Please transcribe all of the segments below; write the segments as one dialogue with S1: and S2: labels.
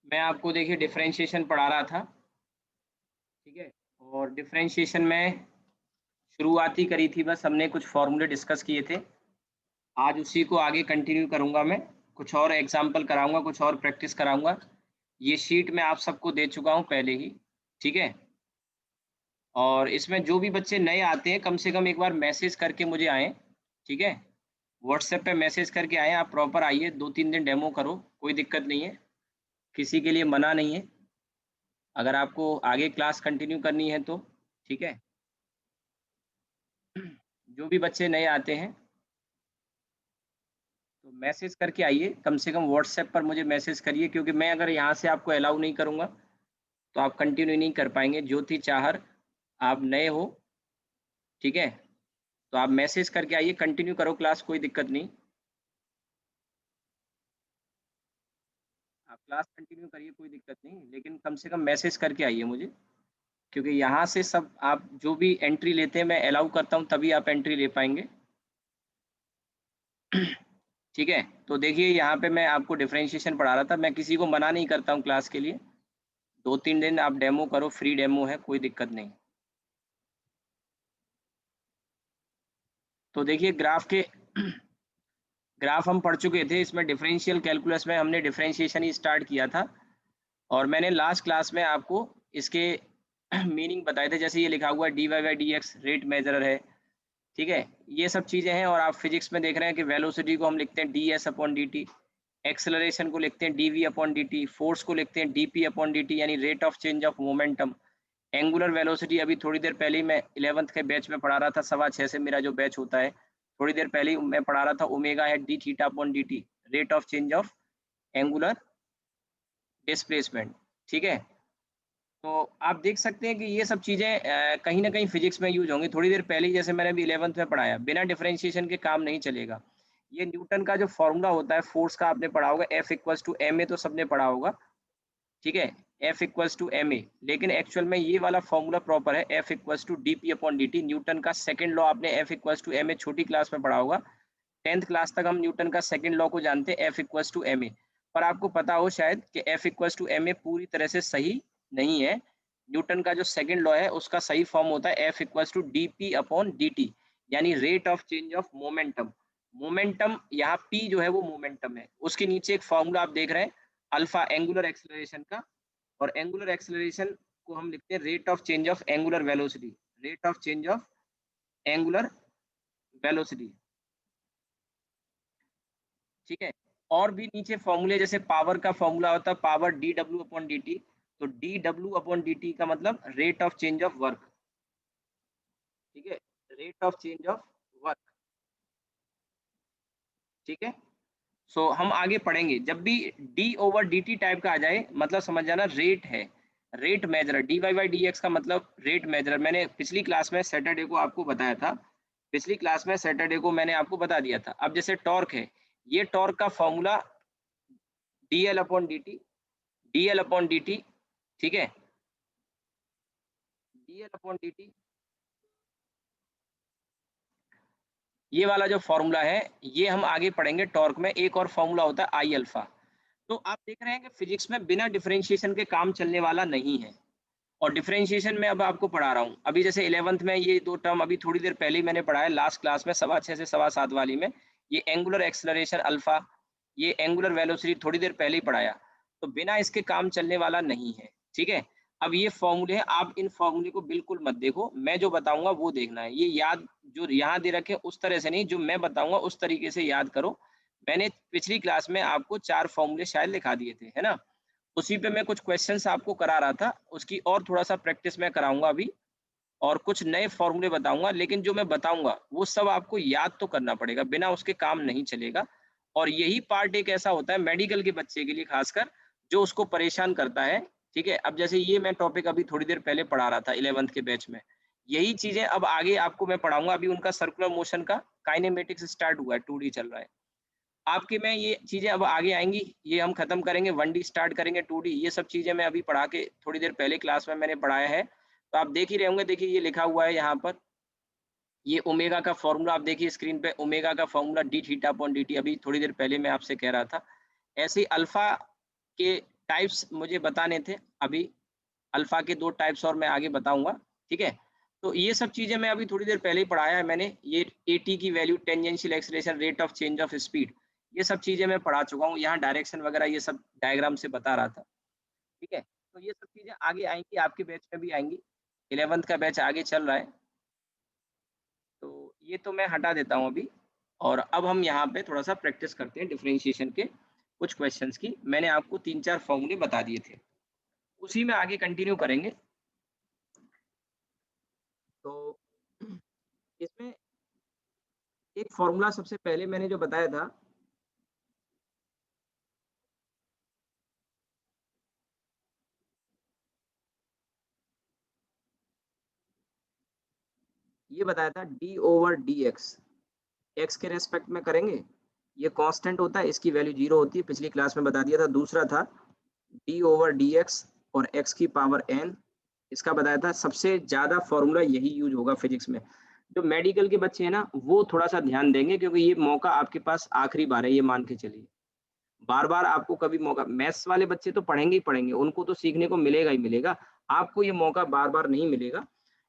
S1: मैं आपको देखिए डिफरेंशिएशन पढ़ा रहा था, ठीक है? और डिफरेंशिएशन में शुरुआत ही करी थी, बस हमने कुछ फ़ॉर्मूले डिस्कस किए थे। आज उसी को आगे कंटिन्यू करूँगा मैं, कुछ और एग्ज़ाम्पल कराऊँगा, कुछ और प्रैक्टिस कराऊँगा। ये शीट मैं आप सबको दे चुका हूँ पहले ही, ठीक है? और इसमें जो भी बच्चे नए आते हैं, कम से कम एक बार मैसेज करके मुझे आएँ, ठीक है? व्हाट्सएप पे मैसेज करके आएँ, आप प्रॉपर आइए, 2-3 दिन डेमो करो, कोई दिक्कत नहीं है, किसी के लिए मना नहीं है। अगर आपको आगे क्लास कंटिन्यू करनी है तो, ठीक है? जो भी बच्चे नए आते हैं, तो मैसेज करके आइए, कम से कम व्हाट्सएप पर मुझे मैसेज करिए क्योंकि मैं अगर यहाँ से आपको अलाउ नहीं करूँगा, तो आप कंटिन्यू नहीं कर पाएँगे। ज्योति चाहर, आप नए हो, ठीक है? तो आप मैसेज करके आइए, कंटिन्यू करो क्लास, कोई दिक्कत नहीं। आप क्लास कंटिन्यू करिए, कोई दिक्कत नहीं, लेकिन कम से कम मैसेज करके आइए मुझे, क्योंकि यहाँ से सब आप जो भी एंट्री लेते हैं, मैं अलाउ करता हूँ, तभी आप एंट्री ले पाएँगे। ठीक है? तो देखिए यहाँ पे मैं आपको डिफरेंशिएशन पढ़ा रहा था, मैं किसी को मना नहीं करता हूँ क्लास के लिए। 2-3 दिन आप डेमो करो, फ्री डेमो है, कोई दिक्कत नहीं। तो देखिए ग्राफ के ग्राफ हम पढ़ चुके थे, इसमें डिफरेंशियल कैलकुलस में हमने डिफरेंशिएशन ही स्टार्ट किया था और मैंने लास्ट क्लास में आपको इसके मीनिंग बताए थे, जैसे ये लिखा हुआ है dy/dx रेट मेजरर है, ठीक है? ये सब चीज़ें हैं और आप फिज़िक्स में देख रहे हैं कि वेलोसिटी को हम लिखते हैं ds/dt, एक्सेलरेशन को लिखते हैं dv/dt, फोर्स को लिखते हैं dp/dt यानी rate of change of momentum. Angular velocity अभी थोड़ी देर पहले ही मैं 11th के बैच में पढ़ा रहा था, 6:15 से मेरा जो बैच होता है, थोड़ी देर पहले ही मैं पढ़ा रहा था ओमेगा है D theta upon dt, rate of change of angular displacement, ठीक है? तो आप देख सकते हैं कि ये सब चीज़ें कहीं न कहीं फिज़िक्स में यूज़ होंगी। थोड़ी देर पहले ही जैसे मैंने अभी 11th में पढ़ाया, बिना डिफरेंशिएशन के काम नहीं चलेगा। ये न्यूटन का जो फ़ॉर्मूला होता है फ़ोर्स का आपने पढ़ा होगा F इक्वल्स टू ma तो सबने पढ़ा होगा, ठीक है? F इक्वल्स टू ma लेकिन एक्चुअल में ये वाला फ़ॉर्मूला प्रॉपर है F equals to dp upon dt Newton का सेकंड लॉ आपने F इक्वल्स टू ma छोटी क्लास में पढ़ा होगा। 10th क्लास तक हम न्यूटन का सेकंड लॉ को जानते हैं F इक्वल्स टू ma पर आपको पता हो शायद कि F इक्वल्स टू ma पूरी तरह से सही नहीं है। न्यूटन का जो सेकंड लॉ है उसका सही फॉर्म होता है F equals to dp upon dt यानी rate of change of momentum. Momentum यहाँ p जो है वो मोमेंटम है। उसके नीचे एक फॉर्मूला आप देख रहे हैं अल्फा एंगुलर एक्सेलरेशन का और एंगुलर एक्सेलरेशन को हम लिखते हैं rate of change of angular velocity, rate of change of angular velocity, ठीक है? और भी नीचे फॉर्मूले जैसे पावर का फॉर्मूला होता है पावर dw अपॉन dt, तो dw अपॉन dt का मतलब rate of change of work, ठीक है? Rate of change of work, ठीक है? सो हम आगे पढ़ेंगे जब भी d ओवर dt टाइप का आ जाए मतलब समझ जाना रेट है, रेट मेजरर dy/dx का मतलब रेट मेजरर। मैंने पिछली क्लास में सैटरडे को आपको बताया था, पिछली क्लास में सैटरडे को मैंने आपको बता दिया था। अब जैसे टॉर्क है, ये टॉर्क का formula dl upon dt, dl upon dt, ठीक है? dl अपॉन dt ये वाला जो फॉर्मूला है, ये हम आगे पढ़ेंगे टॉर्क में। एक और फॉर्मूला होता है आई अल्फा। तो आप देख रहे हैं कि फिजिक्स में बिना डिफरेंशिएशन के काम चलने वाला नहीं है और डिफरेंशिएशन मैं अब आपको पढ़ा रहा हूँ। अभी जैसे 11th में ये 2 टर्म अभी थोड़ी देर पहले ही मैंने पढ़ा है लास्ट क्लास में 6:15 से 7:15 वाली में। ये एंगुलर एक्सेलरेशन अल्फा, ये एंगुलर वेलोसिटी थोड़ी देर पहले ही पढ़ाया। तो बिना इसके काम चलने वाला नहीं है, ठीक है? अब ये फ़ॉर्मूले हैं, आप इन फ़ॉर्मूले को बिल्कुल मत देखो, मैं जो बताऊँगा वो देखना है। ये याद जो यहाँ दे रखे हैं उस तरह से नहीं, जो मैं बताऊँगा उस तरीके से याद करो। मैंने पिछली क्लास में आपको 4 फ़ॉर्मूले शायद लिखा दिए थे, है ना? उसी पे मैं कुछ क्वेश्चन्स आपको करा रहा था, उसकी और थोड़ा-सा प्रैक्टिस मैं कराऊँगा अभी और कुछ नए फ़ॉर्मूले बताऊँगा, लेकिन जो मैं बताऊँगा, वो सब आपको याद तो करना पड़ेगा, बिना उसके काम नहीं चलेगा। और यही पार्ट एक ऐसा होता है मेडिकल के बच्चे के लिए खासकर, जो उसको परेशान करता है, ठीक है? अब जैसे ये मैं टॉपिक अभी थोड़ी देर पहले पढ़ा रहा था 11th के बैच में। यही चीज़ें अब आगे आपको मैं पढ़ाऊँगा, अभी उनका सर्कुलर मोशन का काइनेमेटिक्स स्टार्ट हुआ है, 2D चल रहा है। आपके में ये चीज़ें अब आगे आएँगी, ये हम खत्म करेंगे, 1D स्टार्ट करेंगे, 2D ये सब चीज़ें मैं अभी पढ़ा के थोड़ी देर पहले क्लास में मैंने पढ़ाया है। तो आप देख ही रहे होंगे, देखिए ये लिखा हुआ है यहाँ पर, ये ओमेगा का फ़ॉर्मूला आप देखिए स्क्रीन पे, ओमेगा का formula D theta upon dt अभी थोड़ी देर पहले मैं आपसे कह रहा था। ऐसे ही अल्फ़ा के टाइप्स मुझे बताने थे अभी, अल्फा के 2 टाइप्स और मैं आगे बताऊँगा, ठीक है? तो ये सब चीज़ें मैं अभी थोड़ी देर पहले ही पढ़ाया है मैंने, ये एटी की value, tangential acceleration, rate of change of speed, ये सब चीज़ें मैं पढ़ा चुका हूँ। यहाँ डायरेक्शन वगैरह ये सब डायग्राम से बता रहा था, ठीक है? तो ये सब चीज़ें आगे आएँगी, आपके बैच में भी आएँगी। 11th का बैच आगे चल रहा है, तो ये तो मैं हटा देता हूँ अभी और अब हम यहाँ पे थोड़ा-सा प्रैक्टिस करते हैं डिफरेंशिएशन के कुछ क्वेश्चन्स की। मैंने आपको 3-4 फॉर्मूले बता दिए थे, उसी में आगे कंटिन्यू करेंगे। तो इसमें एक फॉर्मूला सबसे पहले मैंने जो बताया था, ये बताया था डी ओवर डी एक्स के रेस्पेक्ट में करेंगे, ये कांस्टेंट होता है, इसकी वैल्यू 0 होती है, पिछली क्लास में बता दिया था। दूसरा था डी ओवर डी एक्स और एक्स की पावर एन, इसका बताया था। सबसे ज्यादा फॉर्मूला यही यूज होगा फिजिक्स में। जो मेडिकल के बच्चे हैं ना, वो थोड़ा सा ध्यान देंगे, क्योंकि ये मौका आपके पास आखिरी बार है, ये मान के चलिए। बार बार आपको कभी मौका, मैथ्स वाले बच्चे तो पढ़ेंगे ही पढ़ेंगे, उनको तो सीखने को मिलेगा ही मिलेगा, आपको ये मौका बार बार नहीं मिलेगा।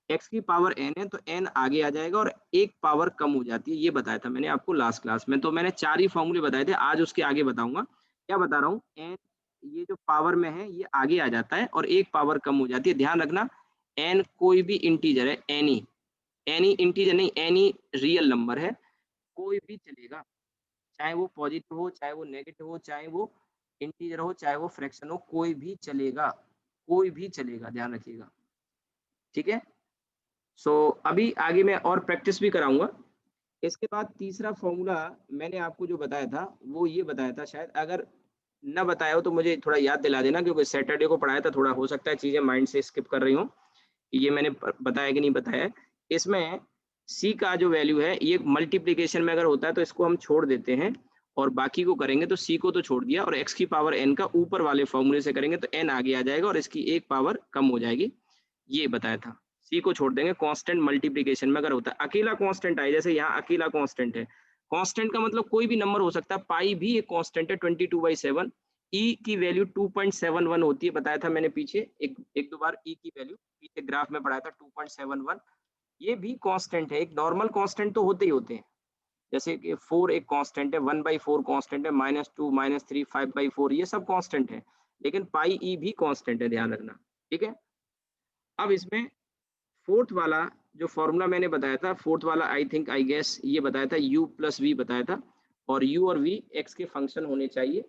S1: एक्स की पावर एन है, तो एन आगे आ जाएगा और एक पावर कम हो जाती है, ये बताया था मैंने आपको लास्ट क्लास में। तो मैंने 4 ही फॉर्मूले बताए थे, आज उसके आगे बताऊंगा। क्या बता रहा हूँ, एन ये जो पावर में है ये आगे आ जाता है और एक पावर कम हो जाती है। ध्यान रखना, एन कोई भी इंटीजर है, एनी एनी इंटीजर नहीं, एनी रियल नंबर है, कोई भी चलेगा, चाहे वो पॉजिटिव हो, चाहे वो नेगेटिव हो, चाहे वो इंटीजर हो, चाहे वो फ्रैक्शन हो, कोई भी चलेगा, कोई भी चलेगा, ध्यान रखिएगा, ठीक है? सो अभी आगे मैं और प्रैक्टिस भी कराऊंगा। इसके बाद तीसरा फॉर्मूला मैंने आपको जो बताया था, वो ये बताया था, शायद अगर ना बताया हो तो मुझे थोड़ा याद दिला देना, क्योंकि सैटरडे को पढ़ाया था, थोड़ा हो सकता है चीजें माइंड से स्किप कर रही हूँ, ये मैंने बताया कि नहीं बताया है। इसमें सी का जो वैल्यू है, ये मल्टीप्लीकेशन में अगर होता है तो इसको हम छोड़ देते हैं और बाकी को करेंगे, तो सी को तो छोड़ दिया और एक्स की पावर एन का ऊपर वाले फॉर्मूले से करेंगे तो एन आगे आ जाएगा और इसकी एक पावर कम हो जाएगी, ये बताया था। सी को छोड़ देंगे, कांस्टेंट मल्टीप्लिकेशन में अगर होता है, अकेला कांस्टेंट आए, जैसे यहाँ अकेला कांस्टेंट है, कांस्टेंट का मतलब कोई भी नंबर हो सकता है, पाई भी एक कांस्टेंट है 22/7, ई की वैल्यू 2.71 होती है, बताया था मैंने पीछे एक दो बार, ई की वैल्यू पीछे ग्राफ में पढ़ाया था 2.71, ये भी कांस्टेंट है। एक नॉर्मल कांस्टेंट तो होते ही होते हैं, जैसे कि 4 एक कांस्टेंट है, 1/4 कांस्टेंट है, -2 -3 5/4, ये सब कांस्टेंट है, लेकिन पाई ई भी कांस्टेंट है, ध्यान रखना, ठीक है? अब इसमें फोर्थ वाला जो फॉर्मूला मैंने बताया था, फोर्थ वाला आई थिंक आई गेस ये बताया था, u प्लस वी बताया था, और u और v x के फंक्शन होने चाहिए,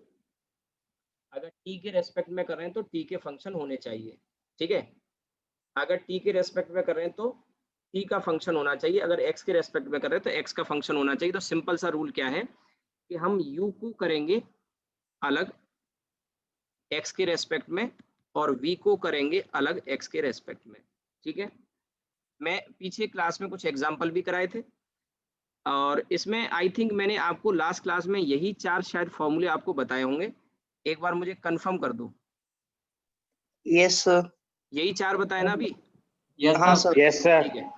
S1: अगर t के रेस्पेक्ट में कर रहे हैं तो t के फंक्शन होने चाहिए, ठीक है? अगर t के रेस्पेक्ट में कर रहे हैं तो t का फंक्शन होना चाहिए, अगर x के रेस्पेक्ट में कर रहे हैं तो x का फंक्शन होना चाहिए। तो सिंपल सा रूल क्या है कि हम u को करेंगे अलग x के रेस्पेक्ट में और v को करेंगे अलग x के रेस्पेक्ट में, ठीक है? मैं पीछे क्लास में कुछ एग्जाम्पल भी कराए थे और इसमें आई थिंक मैंने आपको लास्ट क्लास में यही 4 शायद फॉर्मूले आपको बताए होंगे, एक बार मुझे कंफर्म कर दो।
S2: Yes sir.
S1: यही 4 बताए ना अभी?
S2: हाँ सर।
S3: Yes sir.
S1: ठीक है।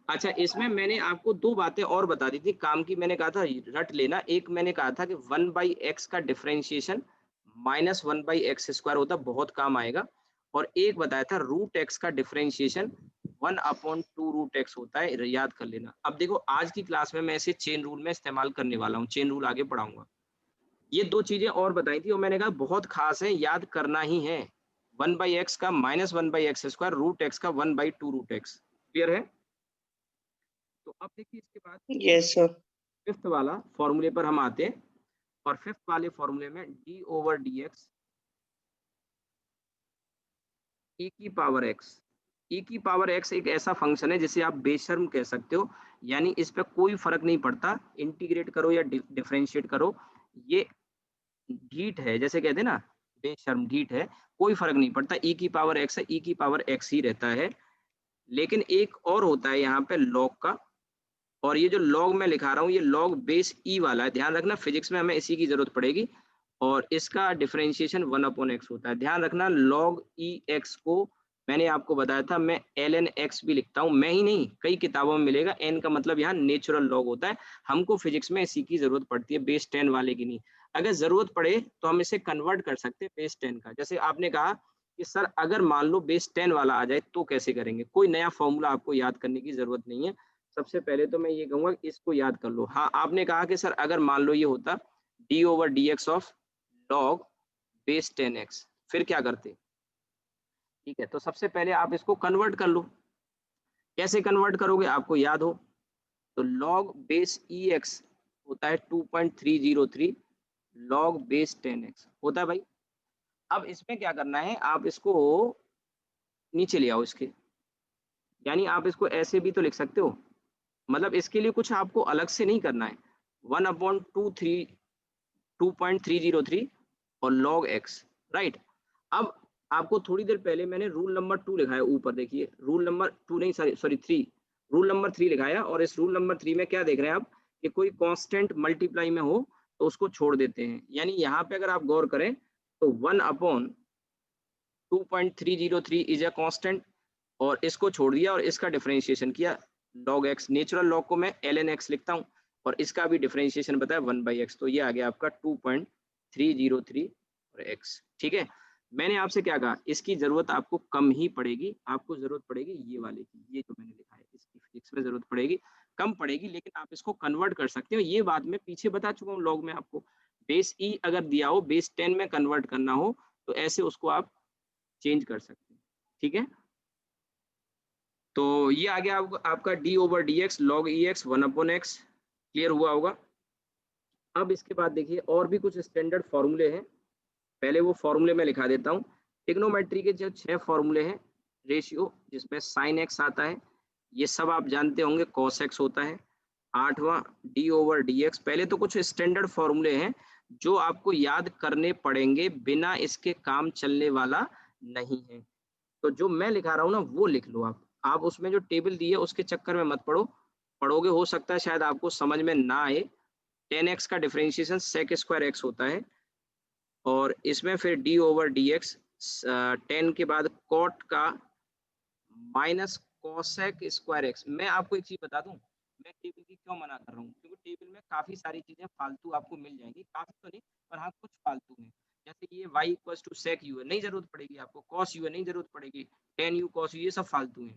S1: अच्छा, इसमें मैंने आपको 2 बातें और बता दी थी काम की, मैंने कहा था रट लेना। एक मैंने कहा था कि 1/x का डिफरेंशिएशन -1/x² होता, बहुत काम आएगा, और एक बताया था √x का डिफरेंशिएशन 1/2√x होता है, याद कर लेना। अब देखो आज की क्लास में मैं इसे चेन रूल में इस्तेमाल करने वाला हूँ, चेन रूल आगे पढ़ाऊंगा। ये 2 चीजें और बताई थी और मैंने कहा बहुत खास है, याद करना ही है। 1/x का -1/x², √x का 1/2√x, क्लियर है? तो अब देखिए इसके बाद
S2: यस सर।
S1: फिफ्थ वाला फॉर्मूले पर हम आते हैं, और फिफ्थ वाले फॉर्मूले में डी ओवर डी एक्स ई की पावर एक्स, ई की पावर एक्स एक ऐसा फंक्शन है जिसे आप बेशर्म कह सकते हो, यानी इस पे कोई फर्क नहीं पड़ता इंटीग्रेट करो या डिफरेंशिएट करो, ये ढीठ है, जैसे कहते हैं ना बेशर्म, ढीठ है, कोई फर्क नहीं पड़ता, ई की पावर एक्स है, ई की पावर एक्स ही रहता है। लेकिन एक और होता है यहाँ पे लॉग का, और ये जो लॉग मैं लिखा रहा हूँ ये लॉग बेस ई वाला है, ध्यान रखना फिजिक्स में हमें इसी की जरूरत पड़ेगी, और इसका डिफरेंशिएशन 1/x होता है, ध्यान रखना। लॉग ई एक्स को मैंने आपको बताया था, मैं ln x भी लिखता हूँ, मैं ही नहीं कई किताबों में मिलेगा, n का मतलब यहाँ नेचुरल लॉग होता है, हमको फिजिक्स में इसी की जरूरत पड़ती है, बेस 10 वाले की नहीं। अगर जरूरत पड़े तो हम इसे कन्वर्ट कर सकते हैं बेस 10 का। जैसे आपने कहा कि सर अगर मान लो बेस 10 वाला आ जाए तो कैसे करेंगे, कोई नया फॉर्मूला आपको याद करने की जरूरत नहीं है। सबसे पहले तो मैं ये कहूंगा कि इसको याद कर लो। हाँ, आपने कहा कि सर अगर मान लो ये होता D over D x of log base 10x, फिर क्या करते? ठीक है, तो सबसे पहले आप इसको कन्वर्ट कर लो। कैसे कन्वर्ट करोगे आपको याद हो तो log बेस ई एक्स होता है 2.303 log बेस 10x होता है भाई। अब इसमें क्या करना है, आप इसको नीचे ले आओ इसके, यानी आप इसको ऐसे भी तो लिख सकते हो। मतलब इसके लिए कुछ आपको अलग से नहीं करना है। 1/2.303 और log x, राइट। अब आपको थोड़ी देर पहले मैंने रूल नंबर 2 लिखा है ऊपर, देखिए रूल नंबर 2 नहीं, सॉरी 3, रूल नंबर 3 लिखाया। और इस रूल नंबर 3 में क्या देख रहे हैं आप कि कोई कांस्टेंट मल्टीप्लाई में हो तो उसको छोड़ देते हैं। यानी यहाँ पे अगर आप गौर करें तो 1/2.303 इज अ कांस्टेंट, और इसको छोड़ दिया और इसका डिफरेंशिएशन किया log x। नेचुरल लॉग को मैं ln x लिखता हूँ और इसका भी डिफरेंशिएशन बताया 1/x, तो ये आ गया आपका 2.303 और x। ठीक है, मैंने आपसे क्या कहा, इसकी जरूरत आपको कम ही पड़ेगी, आपको जरूरत पड़ेगी ये वाले की, ये जो मैंने लिखा है इसकी फिजिक्स में जरूरत पड़ेगी, कम पड़ेगी, लेकिन आप इसको कन्वर्ट कर सकते हो। ये बात मैं पीछे बता चुका हूँ लॉग में आपको। बेस ई अगर दिया हो, बेस 10 में कन्वर्ट करना हो तो ऐसे उसको आप चेंज कर सकते हैं। ठीक है, तो ये आ गया आपका D over D X log E X 1/x, clear हुआ होगा। अब इसके बाद देखिए और भी कुछ स्टैंडर्ड फॉर्मूले हैं, पहले वो फॉर्मूले में लिखा देता हूँ। ट्रिग्नोमेट्री के जो 6 फॉर्मूले हैं, रेशियो जिसमें साइन एक्स आता है, ये सब आप जानते होंगे, कॉस एक्स होता है। 8वां डी ओवर डी एक्स। पहले तो कुछ स्टैंडर्ड फॉर्मूले हैं जो आपको याद करने पड़ेंगे, बिना इसके काम चलने वाला नहीं है। तो जो मैं लिखा रहा हूँ ना वो लिख लो आप उसमें जो टेबल दी है उसके चक्कर में मत पड़ो, पढ़ोगे हो सकता है शायद आपको समझ में ना आए। 10x का डिफरेंशिएशन सेक स्क्वायर एक्स होता है, और इसमें फिर डी ओवर डी एक्स 10 के बाद कॉट का माइनस कोसेक स्क्वायर एक्स। मैं आपको एक चीज बता दूं, मैं टेबल की क्यों मना कर रहा हूँ, क्योंकि टेबल में काफी सारी चीजें फालतू आपको मिल जाएंगी, काफी तो नहीं पर हाँ कुछ फालतू है। जैसे ये y equals to sec u है, नहीं जरूरत पड़ेगी आपको, कॉस यू है, नहीं जरूरत पड़ेगी, टेन यू कॉस यू, ये सब फालतू है,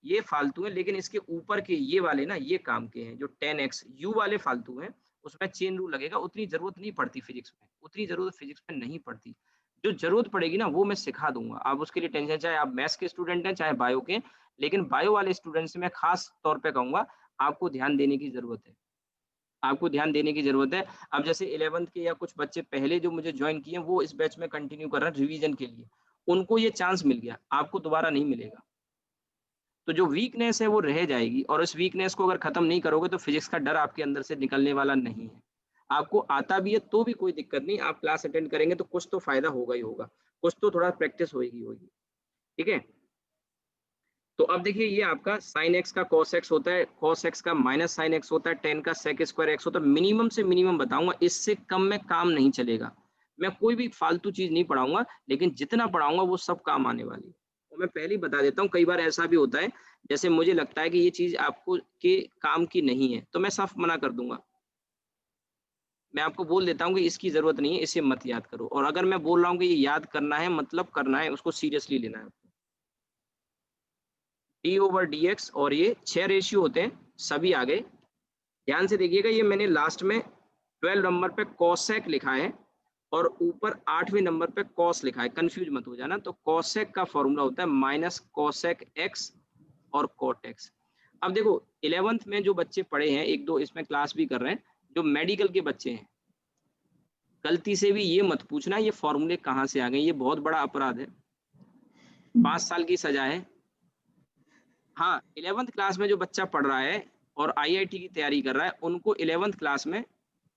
S1: ये फालतू है। लेकिन इसके ऊपर के ये वाले ना ये काम के हैं, जो 10x यू वाले फालतू हैं, उसमें चेन रूल लगेगा, उतनी जरूरत नहीं पड़ती फिजिक्स में, उतनी जरूरत फिजिक्स में नहीं पड़ती। जो जरूरत पड़ेगी ना वो मैं सिखा दूंगा, आप उसके लिए टेंशन, चाहे आप मैथ्स के स्टूडेंट हैं चाहे बायो के। लेकिन बायो वाले स्टूडेंट्स से मैं खास तौर पे कहूंगा आपको ध्यान देने की जरूरत है, आपको ध्यान देने की जरूरत है। अब जैसे 11th के या कुछ बच्चे पहले जो मुझे ज्वाइन किए वो इस बैच में कंटिन्यू कर रहे हैं रिवीजन के लिए, उनको ये चांस मिल गया, आपको दोबारा नहीं मिलेगा। तो जो वीकनेस है वो रह जाएगी, और उस वीकनेस को अगर खत्म नहीं करोगे तो फिजिक्स का डर आपके अंदर से निकलने वाला नहीं है। आपको आता भी है तो भी कोई दिक्कत नहीं, आप क्लास अटेंड करेंगे तो कुछ तो फायदा होगा ही होगा, कुछ तो थोड़ा प्रैक्टिस होगी। ठीक है, तो अब देखिए ये आपका साइन एक्स का कॉस एक्स होता है, कॉस एक्स का माइनस साइन एक्स होता है, 10 का सेक स्क्वायर एक्स होता है। मिनिमम से मिनिमम बताऊंगा, इससे कम में काम नहीं चलेगा। मैं कोई भी फालतू चीज नहीं पढ़ाऊंगा, लेकिन जितना पढ़ाऊंगा वो सब काम आने वाली है। और मैं पहले ही बता देता हूँ, कई बार ऐसा भी होता है जैसे मुझे लगता है कि ये चीज आपको के काम की नहीं है तो मैं साफ मना कर दूंगा, मैं आपको बोल देता हूँ कि इसकी जरूरत नहीं है, इसे मत याद करो। और अगर मैं बोल रहा हूँ कि ये याद करना है मतलब करना है, उसको सीरियसली लेना है। डी ओवर डी एक्स, और ये 6 रेशियो होते हैं, सभी आ गए। ध्यान से देखिएगा, ये मैंने लास्ट में 12 नंबर पे कॉसेक लिखा है और ऊपर 8वें नंबर पे कॉस लिखा है, कंफ्यूज मत हो जाना। तो कॉसेक का फॉर्मूला होता है माइनस कॉसेक एक्स और कॉट एक्स। अब देखो 11th में जो बच्चे पढ़े हैं, एक दो इसमें क्लास भी कर रहे हैं, जो मेडिकल के बच्चे हैं, गलती से भी ये मत पूछना ये फॉर्मूले कहाँ से आ गए, ये बहुत बड़ा अपराध है, 5 साल की सजा है। हाँ, 11th क्लास में जो बच्चा पढ़ रहा है और आईआईटी की तैयारी कर रहा है, उनको 11th क्लास में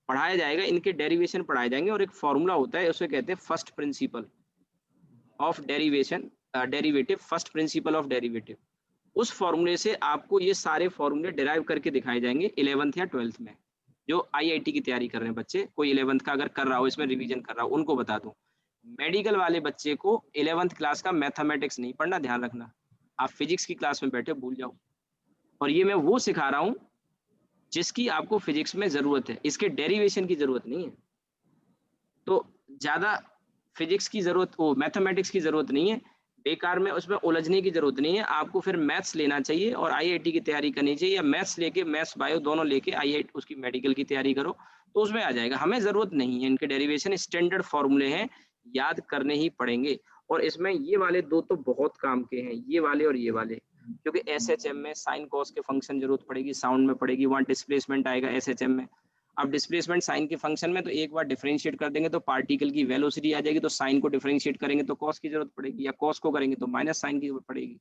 S1: पढ़ाया जाएगा, इनके डेरिवेशन पढ़ाए जाएंगे, और एक फॉर्मूला होता है उसे कहते हैं first principle of derivation, derivative, first principle of derivative. उस फॉर्मूले से आपको ये सारे फॉर्मूले डिराइव करके दिखाए जाएंगे 11th या 12th में। जो आईआईटी की तैयारी कर रहे हैं बच्चे, कोई 11th का अगर कर रहा हो, इसमें रिवीजन कर रहा हो, उनको बता दूं। मेडिकल वाले बच्चे को 11th क्लास का मैथमेटिक्स नहीं पढ़ना, ध्यान रखना, आप फिजिक्स की क्लास में बैठे भूल जाओ। और ये मैं वो सिखा रहा हूँ जिसकी आपको फिजिक्स में जरूरत है, इसके डेरिवेशन की जरूरत नहीं है। तो ज्यादा फिजिक्स की जरूरत, वो मैथमेटिक्स की जरूरत नहीं है, बेकार में उसमें उलझने की जरूरत नहीं है। आपको फिर मैथ्स लेना चाहिए और आईआईटी की तैयारी करनी चाहिए, या मैथ्स लेके, मैथ्स बायो दोनों लेके आईआईटी उसकी मेडिकल की तैयारी करो, तो उसमें आ जाएगा। हमें जरूरत नहीं है, इनके डेरिवेशन स्टैंडर्ड फॉर्मूले हैं, याद करने ही पड़ेंगे। और इसमें ये वाले दो तो बहुत काम के हैं, ये वाले और ये वाले, क्योंकि एसएचएम में साइन कॉस के फंक्शन जरूरत पड़ेगी, साउंड में पड़ेगी, वहां डिस्प्लेसमेंट आएगा एसएचएम में। अब डिस्प्लेसमेंट साइन के फंक्शन में तो एक बार डिफरेंशिएट कर देंगे तो पार्टिकल की वेलोसिटी आ जाएगी, तो साइन को डिफरेंशिएट करेंगे तो कॉस की जरूरत पड़ेगी, या कॉस को करेंगे तो माइनस साइन की जरूरत पड़ेगी।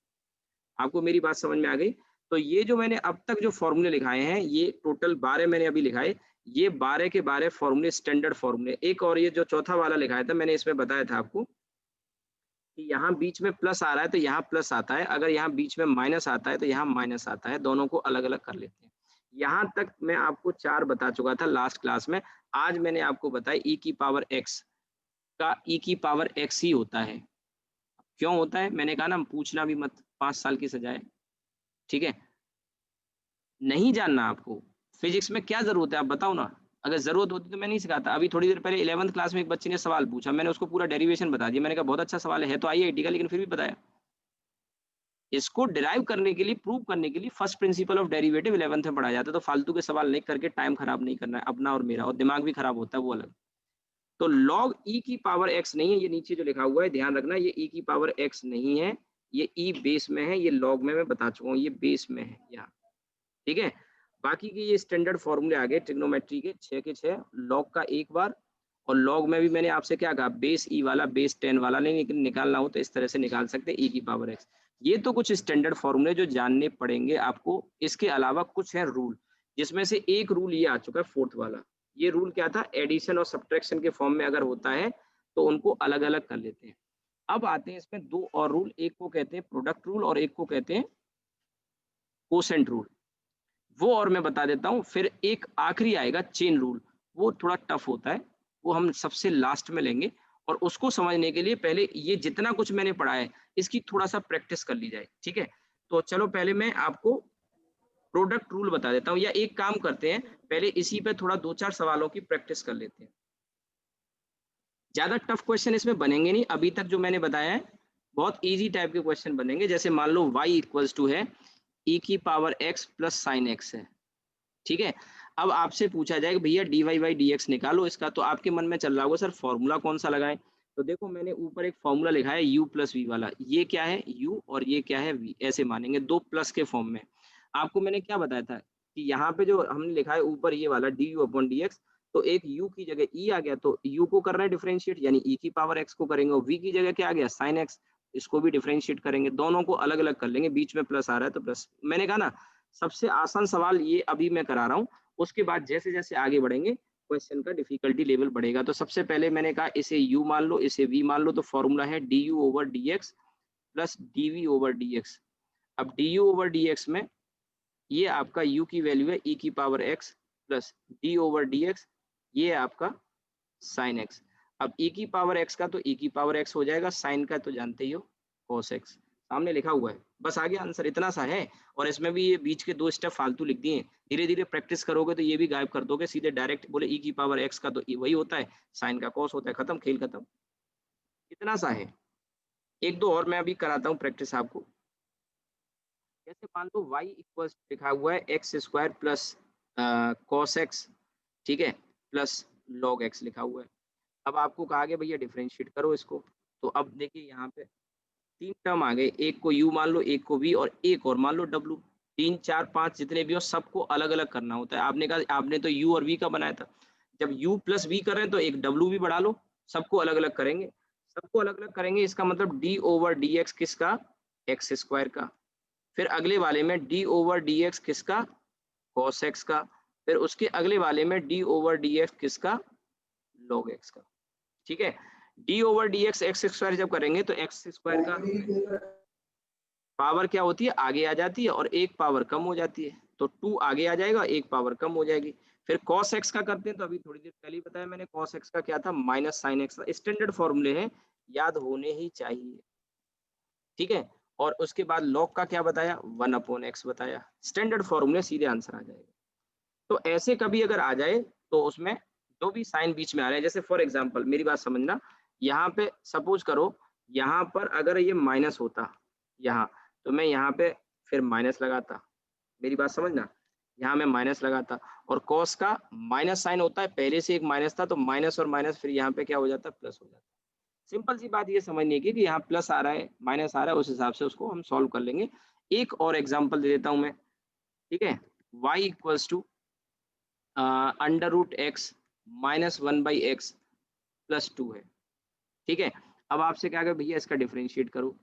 S1: आपको मेरी बात समझ में आ गई? तो ये जो मैंने अब तक जो फॉर्मूले लिखाए हैं, ये टोटल 12 मैंने अभी लिखाए, ये 12 के 12 फॉर्मूले स्टैंडर्ड फॉर्मूले। एक और ये जो चौथा वाला लिखाया था मैंने, इसमें बताया था आपको कि यहाँ बीच में प्लस आ रहा है तो यहाँ प्लस आता है, अगर यहाँ बीच में माइनस आता है तो यहाँ माइनस आता है, दोनों को अलग अलग कर लेते हैं। यहाँ तक मैं आपको 4 बता चुका था लास्ट क्लास में। आज मैंने आपको बताया ई की पावर एक्स का ई की पावर एक्स ही होता है। क्यों होता है मैंने कहा ना, पूछना भी मत, 5 साल की सजा है। ठीक है, नहीं जानना आपको फिजिक्स में क्या जरूरत है, आप बताओ ना। अगर जरूरत होती तो मैं नहीं सिखाता। अभी थोड़ी देर पहले 11th क्लास में एक बच्चे ने सवाल पूछा, मैंने उसको पूरा डेरिवेशन बता दिया। मैंने कहा बहुत अच्छा सवाल है तो आईआईटी का, लेकिन फिर भी बताया। इसको डिराइव करने के लिए, प्रूव करने के लिए first principle of derivative 11th में पढ़ाया जाता है। तो फालतू के सवाल नहीं करके टाइम खराब नहीं करना है अपना और मेरा, और दिमाग भी खराब होता है वो अलग। तो लॉग ई की पावर एक्स नहीं है, ये नीचे जो लिखा हुआ है ध्यान रखना, ये ई की पावर एक्स नहीं है, ये ई बेस में है, ये लॉग में मैं बता चुका हूँ, ये बेस में है यहाँ। ठीक है, बाकी के ये स्टैंडर्ड फॉर्मूले आ गए ट्रिग्नोमेट्री के 6 के 6, लॉग का एक बार, और लॉग में भी मैंने आपसे क्या कहा, बेस ई वाला, बेस 10 वाला नहीं, लेकिन निकालना हो तो इस तरह से निकाल सकते हैं ई की पावर एक्स। ये तो कुछ स्टैंडर्ड फॉर्मूले जो जानने पड़ेंगे आपको। इसके अलावा कुछ है रूल, जिसमें से एक रूल ये आ चुका है फोर्थ वाला। ये रूल क्या था, एडिशन और सब्ट्रैक्शन के फॉर्म में अगर होता है तो उनको अलग अलग कर लेते हैं। अब आते हैं इसमें दो और रूल, एक को कहते हैं प्रोडक्ट रूल और एक को कहते हैं कोसेंट रूल, वो और मैं बता देता हूँ। फिर एक आखिरी आएगा चेन रूल, वो थोड़ा टफ होता है, वो हम सबसे लास्ट में लेंगे। और उसको समझने के लिए पहले ये जितना कुछ मैंने पढ़ा है इसकी थोड़ा सा प्रैक्टिस कर ली जाए। ठीक है, तो चलो पहले मैं आपको प्रोडक्ट रूल बता देता हूँ, या एक काम करते हैं पहले इसी पे थोड़ा 2-4 सवालों की प्रैक्टिस कर लेते हैं। ज्यादा टफ क्वेश्चन इसमें बनेंगे नहीं, अभी तक जो मैंने बताया है बहुत इजी टाइप के क्वेश्चन बनेंगे। जैसे मान लो y इक्वल्स टू है e की power x plus sign x है। ठीक है, अब आपसे पूछा जाएगा भैया dy बाई dx निकालो इसका, तो आपके मन में चल रहा होगा सर फॉर्मूला कौन सा लगाएं। तो देखो मैंने ऊपर एक फॉर्मूला लिखा है u प्लस वी वाला, ये क्या है u और ये क्या है v, ऐसे मानेंगे दो प्लस के फॉर्म में। आपको मैंने क्या बताया था कि यहाँ पे जो हमने लिखा है ऊपर ये वाला du अपॉन dx, तो एक u की जगह e आ गया, तो u को कर रहे हैं डिफरेंशिएट, यानी e की पावर x को करेंगे, और v की जगह क्या आ गया साइन x, इसको भी डिफरेंशिएट करेंगे, दोनों को अलग अलग कर लेंगे, बीच में प्लस आ रहा है तो प्लस। मैंने कहा ना सबसे आसान सवाल ये अभी मैं करा रहा हूँ, उसके बाद जैसे जैसे आगे बढ़ेंगे क्वेश्चन का डिफिकल्टी लेवल बढ़ेगा। तो सबसे पहले मैंने कहा इसे u मान लो, इसे v मान लो, तो फॉर्मूला है du over dx plus dv over dx। अब du ओवर dx में ये आपका u की वैल्यू है e की power x plus d over dx, ये आपका साइन x। अब e की पावर x का तो e की पावर x हो जाएगा, साइन का तो जानते ही हो cos x, सामने लिखा हुआ है, बस आगे आंसर इतना सा है। और इसमें भी ये बीच के दो स्टेप फालतू लिख दिए, धीरे धीरे प्रैक्टिस करोगे तो ये भी गायब कर दोगे, सीधे डायरेक्ट बोले e की पावर x का तो वही होता है, साइन का cos होता है, खत्म, खेल खत्म, इतना सा है। एक दो और मैं अभी कराता हूँ प्रैक्टिस आपको। जैसे मान लो y इक्वल्स लिखा हुआ है x square plus cos x, ठीक है, प्लस लॉग एक्स लिखा हुआ है। अब आपको कहा गया भैया डिफरेंशिएट करो इसको, तो अब देखिए यहाँ पे तीन टर्म आ गए, एक को u मान लो, एक को v, और एक और मान लो w। 3 4 5 जितने भी हो सबको अलग अलग करना होता है। आपने कहा आपने तो u और v का बनाया था, जब u प्लस v कर रहे हैं तो एक w भी बढ़ा लो, सबको अलग अलग करेंगे। सबको अलग अलग करेंगे इसका मतलब d ओवर dx किसका, एक्स स्क्वायर का। फिर अगले वाले में d ओवर dx किसका, cos x का। फिर उसके अगले वाले में d ओवर dx किसका, log x का। ठीक है, d over dx x square जब करेंगे तो एक्स स्क्वायर का पावर क्या होती है, आगे आ जाती है, और एक पावर कम हो जाती है, तो 2 आगे आ जाएगा, एक पावर कम हो जाएगी। फिर cos x का करते हैं, तो अभी थोड़ी देर पहले ही बताया मैंने cos x का क्या था, माइनस साइन x का। स्टैंडर्ड फॉर्मूले हैं, याद होने ही चाहिए। ठीक है, और उसके बाद log का क्या बताया, 1 अपॉन एक्स बताया। स्टैंडर्ड फॉर्मूले, सीधे आंसर आ जाएगा। तो ऐसे कभी अगर आ जाए तो उसमें जो भी साइन बीच में आ रहे हैं, जैसे फॉर एग्जांपल मेरी बात समझना, यहाँ पे सपोज करो यहाँ पर अगर ये माइनस होता यहाँ, तो मैं यहाँ पे फिर माइनस लगाता, मेरी बात समझना, यहाँ मैं माइनस लगाता, और कॉस का माइनस साइन होता है, पहले से एक माइनस था तो माइनस और माइनस फिर यहाँ पे क्या हो जाता है, प्लस हो जाता है। सिंपल सी बात ये समझने की कि यहाँ प्लस आ रहा है माइनस आ रहा है, उस हिसाब से उसको हम सॉल्व कर लेंगे। एक और एग्जांपल दे देता हूं मैं, ठीक है। y equals to under root x minus 1/x plus 2 है, ठीक है। अब आपसे क्या करें भैया, इसका डिफरेंशिएट करो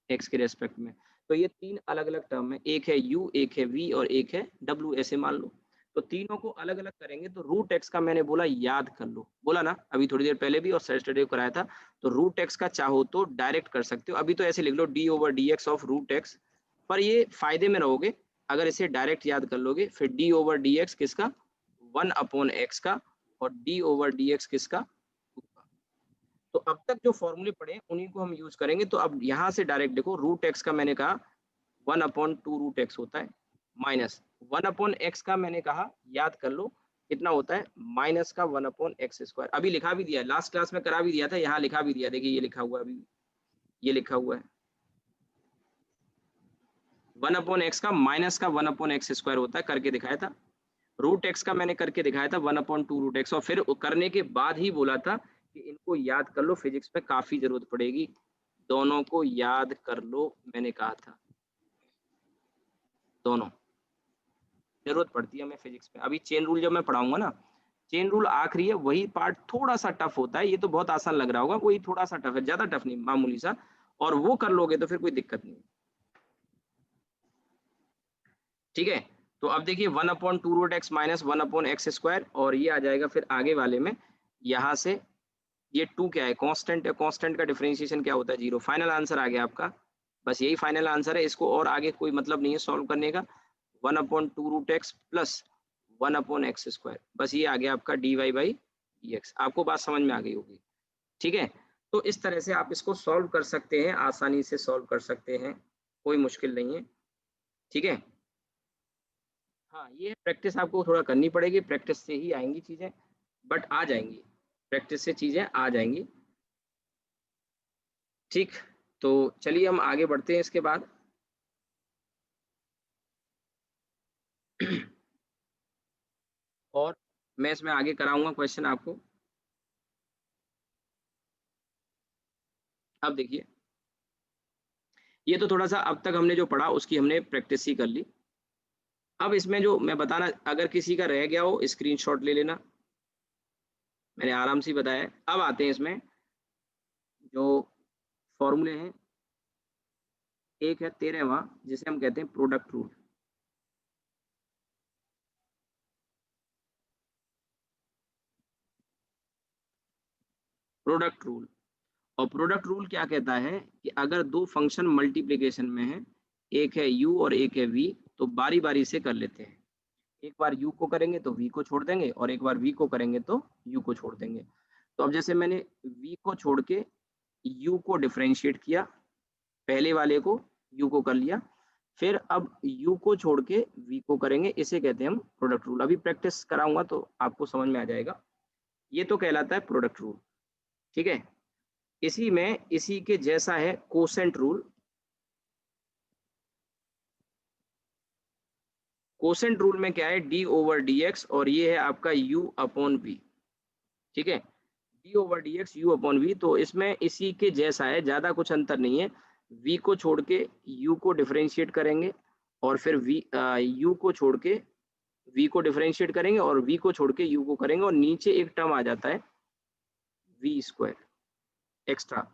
S1: x के रेस्पेक्ट में। तो ये तीन अलग अलग टर्म है, एक है u, एक है v और एक है w, ऐसे मान लो। तो तीनों को अलग अलग करेंगे तो रूट एक्स का मैंने बोला याद कर लो, बोला ना अभी थोड़ी देर पहले भी और सैटरडे को कराया था। तो रूट एक्स का चाहो तो डायरेक्ट कर सकते हो, अभी तो ऐसे लिख लो d/dx ऑफ रूट एक्स, पर ये फायदे में रहोगे अगर इसे डायरेक्ट याद कर लोगे। फिर d/dx किसका, 1/x का, और d/dx किसका, 2 का। तो अब तक जो फॉर्मूले पढ़े उन्हीं को हम यूज करेंगे। तो अब यहाँ से डायरेक्ट देखो, रूट एक्स का मैंने कहा 1/2 रूट एक्स होता है, माइनस 1/x का मैंने कहा याद कर लो कितना होता है, माइनस का 1/x²। अभी लिखा भी दिया है, लास्ट क्लास में करा भी दिया था, यहाँ लिखा भी दिया, देखिए ये लिखा हुआ है, अभी ये लिखा हुआ है 1/x का माइनस का 1/x² होता है, करके दिखाया था। रूट एक्स का मैंने करके दिखाया था 1/2 रूट एक्स, और फिर करने के बाद ही बोला था कि इनको याद कर लो, फिजिक्स में काफी जरूरत पड़ेगी, दोनों को याद कर लो, मैंने कहा था दोनों जरूरत पड़ती है हमें फिजिक्स में। अभी चेन रूल जब मैं पढ़ाऊंगा ना, चेन रूल आखिरी है, वही पार्ट थोड़ा सा टफ होता है, ये तो बहुत आसान लग रहा होगा, वही थोड़ा सा टफ है, ज्यादा टफ नहीं, मामूली सा, और वो कर लोगे तो फिर कोई दिक्कत नहीं, ठीक है। तो अब देखिए 1/2 रूट एक्स माइनस 1/x², और ये आ जाएगा फिर आगे वाले में, यहाँ से ये 2 क्या है, कांस्टेंट है, कांस्टेंट का डिफरेंशिएशन क्या होता है, 0। फाइनल आंसर आ गया आपका, बस यही फाइनल आंसर है, इसको और आगे कोई मतलब नहीं है सॉल्व करने का। 1/2 रूट एक्स प्लस 1/x², बस ये आ गया आपका dy/dx। आपको बात समझ में आ गई होगी, ठीक है। तो इस तरह से आप इसको सॉल्व कर सकते हैं, आसानी से सॉल्व कर सकते हैं, कोई मुश्किल नहीं है, ठीक है। हाँ, ये प्रैक्टिस आपको थोड़ा करनी पड़ेगी, प्रैक्टिस से ही आएंगी चीजें, बट आ जाएंगी, प्रैक्टिस से चीजें आ जाएंगी, ठीक। तो चलिए हम आगे बढ़ते हैं इसके बाद। और मैं इसमें आगे कराऊंगा क्वेश्चन आपको। अब देखिए, ये तो थोड़ा सा अब तक हमने जो पढ़ा उसकी हमने प्रैक्टिस ही कर ली। अब इसमें जो मैं बताना, अगर किसी का रह गया हो स्क्रीनशॉट ले लेना, मैंने आराम से बताया है। अब आते हैं इसमें जो फॉर्मूले हैं, एक है 13वां जिसे हम कहते हैं प्रोडक्ट रूल। प्रोडक्ट रूल, और प्रोडक्ट रूल क्या कहता है कि अगर दो फंक्शन मल्टीप्लिकेशन में है, एक है u और एक है v, तो बारी बारी से कर लेते हैं। एक बार u को करेंगे तो v को छोड़ देंगे, और एक बार v को करेंगे तो u को छोड़ देंगे। तो अब जैसे मैंने v को छोड़ के u को डिफरेंशिएट किया, पहले वाले को u को कर लिया, फिर अब u को छोड़ के v को करेंगे, इसे कहते हैं हम प्रोडक्ट रूल। अभी प्रैक्टिस कराऊंगा तो आपको समझ में आ जाएगा, ये तो कहलाता है प्रोडक्ट रूल, ठीक है। इसी में इसी के जैसा है कोसेंट रूल। कोसेंट रूल में क्या है, d/dx, और ये है आपका u/v, ठीक है। d/dx u/v, तो इसमें इसी के जैसा है, ज्यादा कुछ अंतर नहीं है। v को छोड़ के u को डिफरेंशिएट करेंगे, और फिर u को छोड़ के v को डिफरेंशिएट करेंगे, और v को छोड़ के u को करेंगे, और नीचे एक टर्म आ जाता है v² एक्स्ट्रा।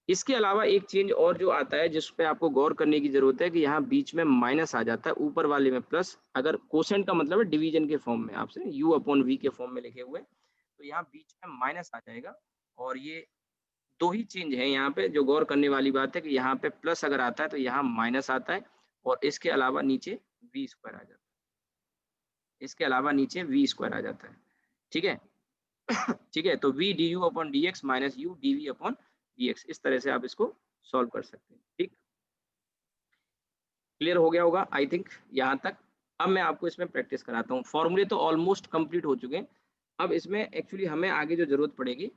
S1: इसके अलावा एक चेंज और जो आता है जिस पे आपको गौर करने की जरूरत है, कि यहाँ बीच में माइनस आ जाता है, ऊपर वाले में प्लस। अगर कोसेंट का मतलब है डिवीजन के फॉर्म में, आपसे u/v के फॉर्म में लिखे हुए, तो यहाँ बीच में माइनस आ जाएगा। और ये दो ही चेंज है यहाँ पे, जो गौर करने वाली बात है कि यहाँ पे प्लस अगर आता है तो यहाँ माइनस आता है, और इसके अलावा नीचे v² आ जाता है, इसके अलावा नीचे v² आ जाता है, ठीक है। ठीक है, तो v du/dx minus u dv/dx, इस तरह से आप इसको सॉल्व कर सकते हैं, ठीक। क्लियर हो गया होगा आई थिंक यहाँ तक। अब मैं आपको इसमें प्रैक्टिस कराता हूँ। फॉर्मूले तो ऑलमोस्ट कंप्लीट हो चुके हैं, अब इसमें एक्चुअली हमें आगे जो जरूरत पड़ेगी,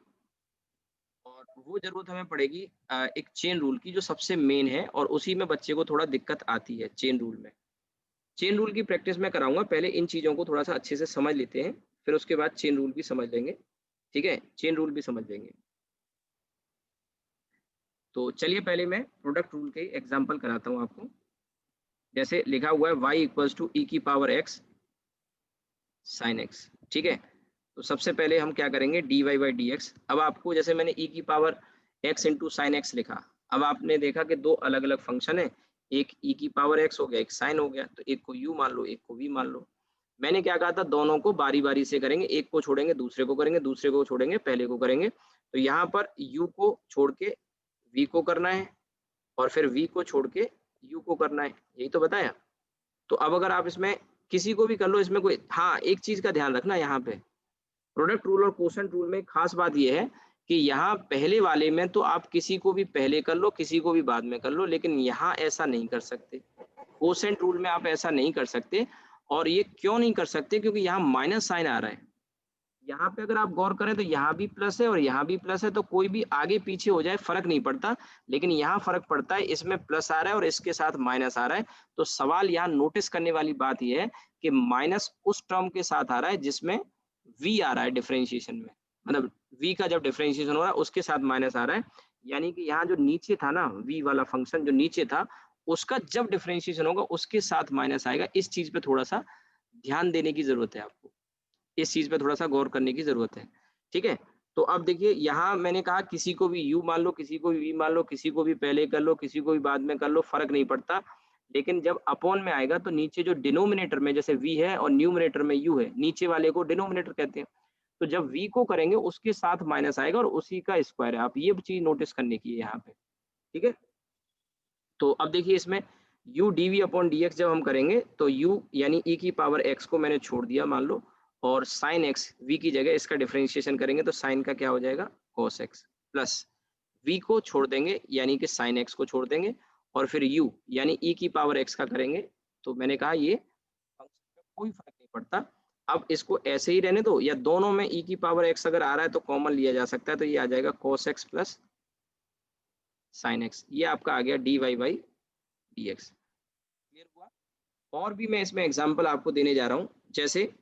S1: और वो जरूरत हमें पड़ेगी एक चेन रूल की, जो सबसे मेन है, और उसी में बच्चे को थोड़ा दिक्कत आती है चेन रूल में। चेन रूल की प्रैक्टिस मैं कराऊंगा, पहले इन चीजों को थोड़ा सा अच्छे से समझ लेते हैं, फिर उसके बाद चेन रूल भी समझ लेंगे। ठीक है, चेन रूल भी समझ लेंगे। तो चलिए पहले मैं प्रोडक्ट रूल के एग्जांपल कराता हूँ आपको। जैसे लिखा हुआ है y इक्वल्स टू ई की पावर x साइन x। ठीक है, तो सबसे पहले हम क्या करेंगे, dy बाई डी एक्स। अब आपको जैसे मैंने e की power x into sine x लिखा, अब आपने देखा कि दो अलग अलग फंक्शन है, एक e की पावर x हो गया, एक साइन हो गया, तो एक को u मान लो, एक को v मान लो। मैंने क्या कहा था, दोनों को बारी बारी से करेंगे, एक को छोड़ेंगे दूसरे को करेंगे, दूसरे को छोड़ेंगे पहले को करेंगे। तो यहाँ पर u को छोड़ के v को करना है, और फिर v को छोड़ के u को करना है, यही तो बताया। तो अब अगर आप इसमें किसी को भी कर लो, इसमें कोई, हाँ एक चीज का ध्यान रखना, यहाँ पे प्रोडक्ट रूल और क्वोशंट रूल में खास बात यह है कि यहाँ पहले वाले में तो आप किसी को भी पहले कर लो, किसी को भी बाद में कर लो, लेकिन यहाँ ऐसा नहीं कर सकते। क्वोशंट रूल में आप ऐसा नहीं कर सकते। और ये क्यों नहीं कर सकते, क्योंकि यहाँ माइनस साइन आ रहा है। यहाँ पे अगर आप गौर करें तो यहाँ भी प्लस है और यहाँ भी प्लस है, तो कोई भी आगे पीछे हो जाए फर्क नहीं पड़ता, लेकिन यहाँ फर्क पड़ता है, इसमें प्लस आ रहा है और इसके साथ माइनस आ रहा है। तो सवाल यहाँ नोटिस करने वाली बात यह है कि माइनस उस टर्म के साथ आ रहा है जिसमें v आ रहा है डिफरेंशिएशन में, मतलब v का जब डिफरेंशिएशन हो रहा है उसके साथ माइनस आ रहा है। यानी कि यहाँ जो नीचे था ना, v वाला फंक्शन जो नीचे था, उसका जब डिफरेंशिएशन होगा उसके साथ माइनस आएगा। इस चीज पे थोड़ा सा ध्यान देने की जरूरत है आपको, इस चीज पे थोड़ा सा गौर करने की जरूरत है। ठीक है, तो अब देखिए यहाँ मैंने कहा किसी को भी u मान लो, किसी को भी v मान लो, किसी को भी पहले कर लो, किसी को भी बाद में कर लो, फर्क नहीं पड़ता। लेकिन जब अपॉन में आएगा तो नीचे जो डिनोमिनेटर में जैसे v है और न्यूमिनेटर में u है, नीचे वाले को डिनोमिनेटर कहते हैं। तो जब v को करेंगे उसके साथ माइनस आएगा और उसी का स्क्वायर है, आप ये चीज नोटिस करने की है यहाँ पे। ठीक है, तो अब देखिए इसमें u dv अपॉन dx जब हम करेंगे तो u यानी e की पावर x को मैंने छोड़ दिया मान लो, और साइन x v की जगह इसका डिफरेंशिएशन करेंगे तो साइन का क्या हो जाएगा, cos x, प्लस v को छोड़ देंगे यानी कि साइन x को छोड़ देंगे, और फिर u यानी e की पावर x का करेंगे। तो मैंने कहा ये फंक्शन में कोई फर्क नहीं पड़ता। अब इसको ऐसे ही रहने दो, या दोनों में e की पावर x अगर आ रहा है तो कॉमन लिया जा सकता है, तो ये आ जाएगा cos x plus sign x। ये आपका आ गया dy by D x. Clear हुआ? और भी मैं इसमें एग्जांपल आपको देने जा रहा हूं, जैसे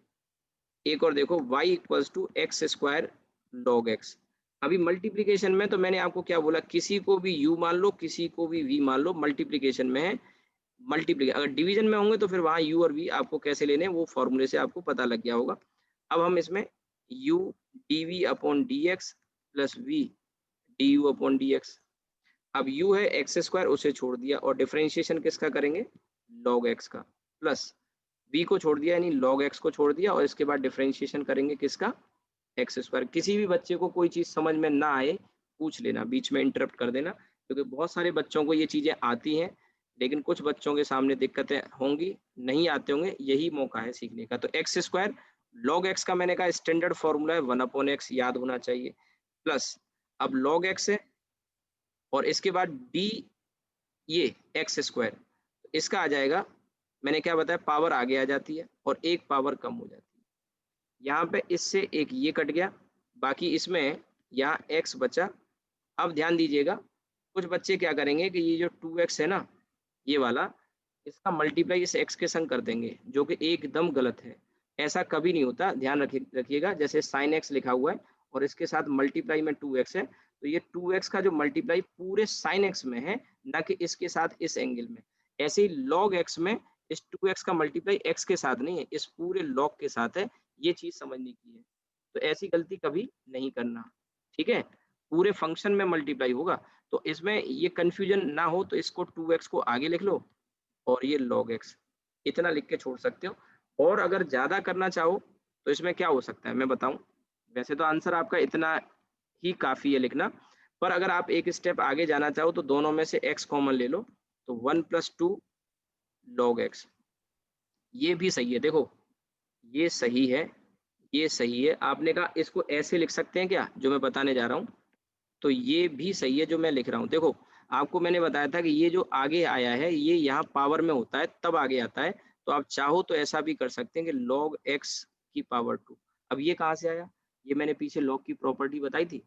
S1: एक और देखो, y equals to x square log x. अभी मल्टीप्लीकेशन में तो मैंने आपको क्या बोला, किसी को भी u मान लो, किसी को भी v मान लो, मल्टीप्लीकेशन में है। मल्टीप्लीकेशन अगर डिवीजन में होंगे तो फिर वहां u और v आपको कैसे लेने हैं वो फॉर्मूले से आपको पता लग गया होगा। अब हम इसमें u dv upon D x plus v du upon D x. अब u है एक्स स्क्वायर, उसे छोड़ दिया, और डिफरेंशिएशन किसका करेंगे, लॉग एक्स का, प्लस v को छोड़ दिया यानी लॉग एक्स को छोड़ दिया, और इसके बाद डिफरेंशिएशन करेंगे किसका, एक्स स्क्वायर। किसी भी बच्चे को कोई चीज समझ में ना आए पूछ लेना, बीच में इंटरप्ट कर देना, क्योंकि बहुत सारे बच्चों को ये चीजें आती हैं, लेकिन कुछ बच्चों के सामने दिक्कतें होंगी, नहीं आते होंगे, यही मौका है सीखने का। तो एक्स स्क्वायर लॉग एक्स का मैंने कहा स्टैंडर्ड फॉर्मूला है 1/x, याद होना चाहिए, प्लस अब लॉग एक्स है, और इसके बाद डी ये एक्स स्क्वायर, इसका आ जाएगा, मैंने क्या बताया, पावर आगे आ जाती है और एक पावर कम हो जाती है। यहाँ पे इससे एक ये कट गया, बाकी इसमें यहाँ x बचा। अब ध्यान दीजिएगा, कुछ बच्चे क्या करेंगे कि ये जो 2x है ना, ये वाला, इसका मल्टीप्लाई इस x के संग कर देंगे, जो कि एकदम गलत है। ऐसा कभी नहीं होता, ध्यान रखिएगा। जैसे साइन x लिखा हुआ है और इसके साथ मल्टीप्लाई में 2x है, तो ये 2x का जो मल्टीप्लाई पूरे साइन x में है, ना कि इसके साथ इस एंगल में। ऐसे ही लॉग x में इस 2x का मल्टीप्लाई x के साथ नहीं है, इस पूरे लॉग के साथ है। ये चीज समझने की है, तो ऐसी गलती कभी नहीं करना। ठीक है, पूरे फंक्शन में मल्टीप्लाई होगा, तो इसमें ये कंफ्यूजन ना हो, तो इसको 2x को आगे लिख लो और ये log x, इतना लिख के छोड़ सकते हो। और अगर ज्यादा करना चाहो तो इसमें क्या हो सकता है मैं बताऊं। वैसे तो आंसर आपका इतना ही काफी है लिखना, पर अगर आप एक स्टेप आगे जाना चाहो तो दोनों में से x कॉमन ले लो, तो 1+2 log x, ये भी सही है। देखो ये सही है, ये सही है। आपने कहा इसको ऐसे लिख सकते हैं क्या, जो मैं बताने जा रहा हूँ, तो ये भी सही है जो मैं लिख रहा हूँ। देखो आपको मैंने बताया था कि ये जो आगे आया है ये यहाँ पावर में होता है तब आगे आता है, तो आप चाहो तो ऐसा भी कर सकते हैं कि log x की पावर 2। अब ये कहाँ से आया, ये मैंने पीछे लॉग की प्रॉपर्टी बताई थी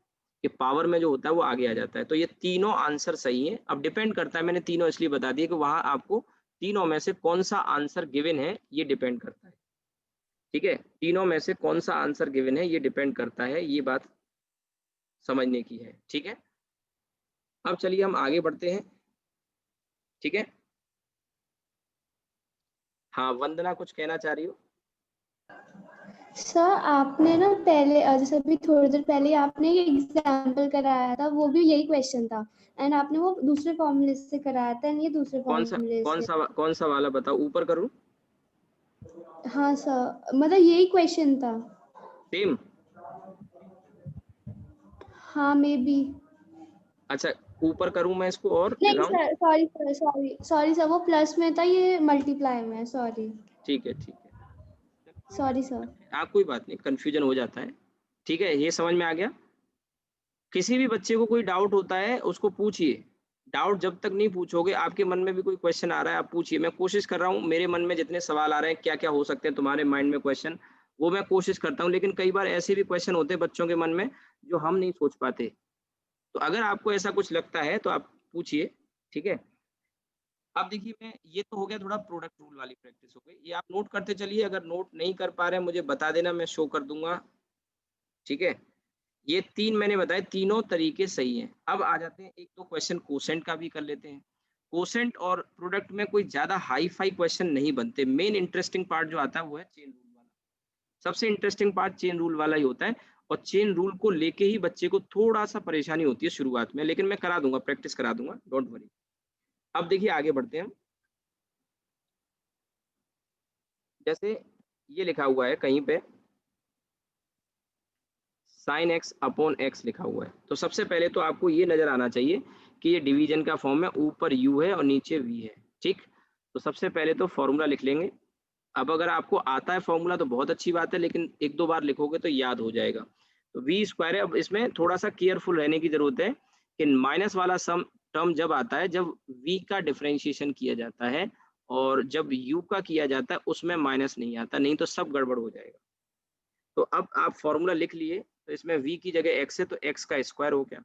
S1: कि पावर में जो होता है वो आगे आ जाता है। तो ये तीनों आंसर सही है। अब डिपेंड करता है, मैंने तीनों इसलिए बता दिए कि वहां आपको तीनों में से कौन सा आंसर गिवन है ये डिपेंड करता है। ठीक है, तीनों में से कौन सा आंसर गिवन है ये डिपेंड करता है, ये बात समझने की है। ठीक है, अब चलिए हम आगे बढ़ते हैं। ठीक है, हाँ वंदना कुछ कहना चाह रही हो?
S3: सर आपने ना पहले जैसे अभी थोड़ी देर पहले आपने ये एग्जाम्पल कराया था, वो भी यही क्वेश्चन था, एंड आपने वो दूसरे फॉर्मूले से कराया था एंड ये दूसरे फॉर्मूले से।
S1: कौन सा वाला बताओ, ऊपर करूं?
S3: हाँ सर, मतलब यही क्वेश्चन था।
S1: सेम?
S3: हाँ मे बी।
S1: अच्छा, ऊपर करूं मैं इसको और
S3: नहीं
S1: दिखाऊं?
S3: सर, सॉरी सर, वो प्लस में था, ये मल्टीप्लाई में है, सॉरी
S1: ठीक है ठीक है,
S3: सॉरी सर।
S1: आप कोई बात नहीं, कंफ्यूजन हो जाता है। ठीक है, ये समझ में आ गया। किसी भी बच्चे को कोई डाउट होता है उसको पूछिए। डाउट जब तक नहीं पूछोगे, आपके मन में भी कोई क्वेश्चन आ रहा है आप पूछिए। मैं कोशिश कर रहा हूँ, मेरे मन में जितने सवाल आ रहे हैं, क्या क्या हो सकते हैं तुम्हारे माइंड में क्वेश्चन, वो मैं कोशिश करता हूँ। लेकिन कई बार ऐसे भी क्वेश्चन होते हैं बच्चों के मन में जो हम नहीं सोच पाते। तो अगर आपको ऐसा कुछ लगता है तो आप पूछिए। ठीक है, अब देखिए, मैं ये तो हो गया थोड़ा प्रोडक्ट रूल वाली प्रैक्टिस हो गई, ये आप नोट करते चलिए। अगर नोट नहीं कर पा रहे हैं मुझे बता देना, मैं शो कर दूंगा। ठीक है, ये तीन मैंने बताए, तीनों तरीके सही हैं। अब आ जाते हैं, एक दो क्वेश्चन कोसेंट का भी कर लेते हैं। कोसेंट और प्रोडक्ट में कोई ज्यादा हाई फाई क्वेश्चन नहीं बनते। मेन इंटरेस्टिंग पार्ट जो आता है वो है चेन रूल वाला। सबसे इंटरेस्टिंग पार्ट चेन रूल वाला ही होता है। और चेन रूल को लेके ही बच्चे को थोड़ा सा परेशानी होती है शुरुआत में, लेकिन मैं करा दूंगा, प्रैक्टिस करा दूंगा, डोंट वरी। अब देखिए आगे बढ़ते हैं। जैसे ये लिखा हुआ है कहीं पे साइन एक्स अपॉन एक्स लिखा हुआ है, तो सबसे पहले तो आपको ये नजर आना चाहिए कि ये डिवीजन का फॉर्म है, ऊपर u है और नीचे v है। ठीक, तो सबसे पहले तो फॉर्मूला लिख लेंगे। अब अगर आपको आता है फॉर्मूला तो बहुत अच्छी बात है, लेकिन एक दो बार लिखोगे तो याद हो जाएगा। तो वी स्क्वायर है। अब इसमें थोड़ा सा केयरफुल रहने की जरूरत है कि माइनस वाला सम टर्म जब आता है, जब v का डिफरेंशिएशन किया जाता है, और जब u का किया जाता है उसमें माइनस नहीं आता, नहीं तो सब गड़बड़ हो जाएगा। तो अब आप फॉर्मूला लिख लिए, तो इसमें v की जगह x है तो x का स्क्वायर हो गया।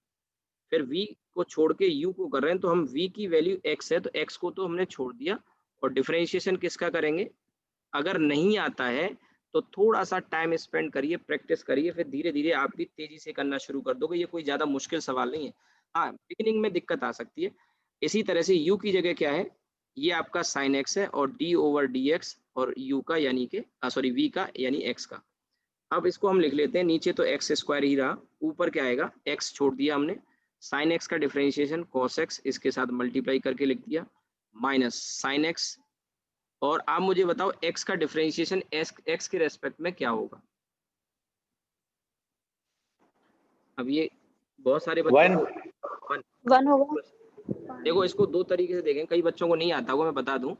S1: फिर v को छोड़ के u को कर रहे हैं, तो हम v की वैल्यू x है तो x को तो हमने छोड़ दिया। और डिफरेंशिएशन किसका करेंगे? अगर नहीं आता है तो थोड़ा सा टाइम स्पेंड करिए, प्रैक्टिस करिए, फिर धीरे धीरे आप भी तेजी से करना शुरू कर दोगे। ये कोई ज्यादा मुश्किल सवाल नहीं है। हाँ, बिगिनिंग में दिक्कत आ सकती है। इसी तरह से u की जगह क्या है, ये आपका साइन x है, और d ओवर डी एक्स, और u का यानी कि सॉरी v का यानी x का। अब इसको हम लिख लेते हैं, नीचे तो एक्स स्क्वायर ही रहा, ऊपर क्या आएगा, एक्स छोड़ दिया हमने। साइन एक्स का डिफरेंशिएशन कॉस एक्स, इसके साथ मल्टीप्लाई करके लिख दिया, माइनस साइन एक्स। और आप मुझे बताओ एक्स का डिफरेंशिएशन एक्स के रेस्पेक्ट में क्या होगा? अब ये बहुत सारे बच्चों को
S3: वन होगा।
S1: देखो, इसको दो तरीके से देखें, कई बच्चों को नहीं आता होगा, मैं बता दूं।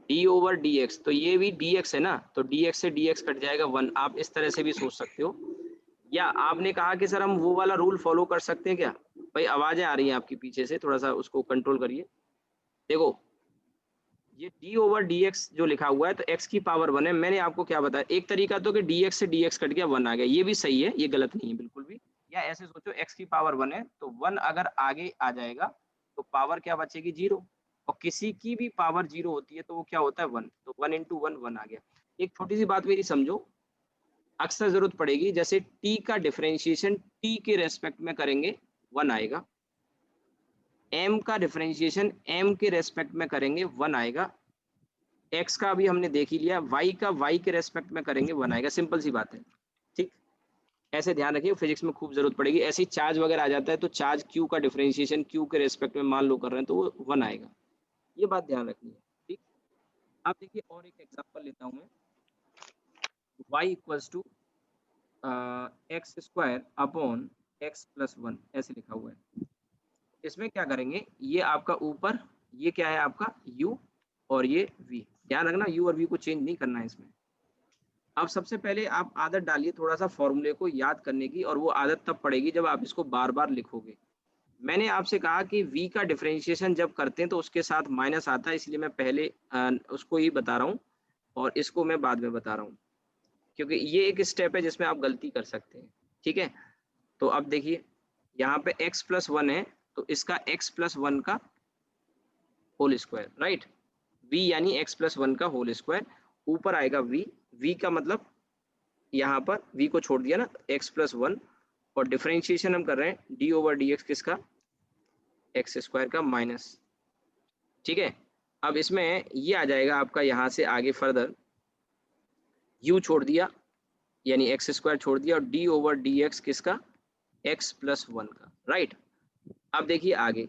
S1: डी ओवर डी एक्स, तो ये भी डी एक्स है ना, तो डी एक्स से डी एक्स कट जाएगा 1। आप इस तरह से भी सोच सकते हो। या आपने कहा कि सर हम वो वाला रूल फॉलो कर सकते हैं क्या? भाई आवाजें आ रही हैं आपकी पीछे से, थोड़ा सा उसको कंट्रोल करिए। देखो, ये d ओवर डी एक्स जो लिखा हुआ है तो x की पावर 1 है। मैंने आपको क्या बताया, एक तरीका तो कि dx से dx कट गया 1 आ गया, ये भी सही है, ये गलत नहीं है बिल्कुल भी। या ऐसे सोचो, x की पावर 1 है तो 1 अगर आगे आ जाएगा तो पावर क्या बचेगी, 0। और किसी की भी पावर 0 होती है तो वो क्या होता है, 1। तो 1 इंटू 1 1 आ गया। एक छोटी सी बात मेरी समझो, अक्सर जरूरत पड़ेगी, जैसे t का डिफरेंशिएशन t के रेस्पेक्ट में करेंगे 1 आएगा, m का डिफरेंशिएशन m के रेस्पेक्ट में करेंगे 1 आएगा, x का भी हमने देख ही लिया, y का y के रेस्पेक्ट में करेंगे 1 आएगा। सिंपल सी बात है। ठीक, ऐसे ध्यान रखिए, फिजिक्स में खूब जरूरत पड़ेगी। ऐसी चार्ज वगैरह आ जाता है तो चार्ज q का डिफरेंशिएशन q के रेस्पेक्ट में मान लो कर रहे हैं तो वो 1 आएगा, ये बात ध्यान रखनी है। ठीक, अब देखिए और एक एग्जांपल लेता हूं मैं, y equals to x square upon x plus 1 ऐसे लिखा हुआ है। इसमें क्या करेंगे, ये आपका ऊपर, ये क्या है आपका u, और ये v। ध्यान रखना u और v को चेंज नहीं करना है इसमें। अब सबसे पहले आप आदत डालिए थोड़ा सा फॉर्मूले को याद करने की, और वो आदत तब पड़ेगी जब आप इसको बार बार लिखोगे। मैंने आपसे कहा कि v का डिफरेंशिएशन जब करते हैं तो उसके साथ माइनस आता है, इसलिए मैं पहले उसको ही बता रहा हूँ और इसको मैं बाद में बता रहा हूँ, क्योंकि ये एक स्टेप है जिसमें आप गलती कर सकते हैं। ठीक है, तो अब देखिए यहाँ पे x प्लस 1 है, तो इसका x प्लस 1 का होल स्क्वायर, राइट। v यानी x प्लस 1 का होल स्क्वायर, ऊपर आएगा v, v का मतलब यहाँ पर v को छोड़ दिया ना, x प्लस 1, और डिफरेंशिएशन हम कर रहे हैं d ओवर डी एक्स किसका, एक्स स्क्वायर का माइनस। ठीक है, अब इसमें ये आ जाएगा आपका, यहाँ से आगे फर्दर u छोड़ दिया यानी एक्स स्क्वायर छोड़ दिया, और d ओवर डी एक्स किसका, x प्लस 1 का, राइट। अब देखिए आगे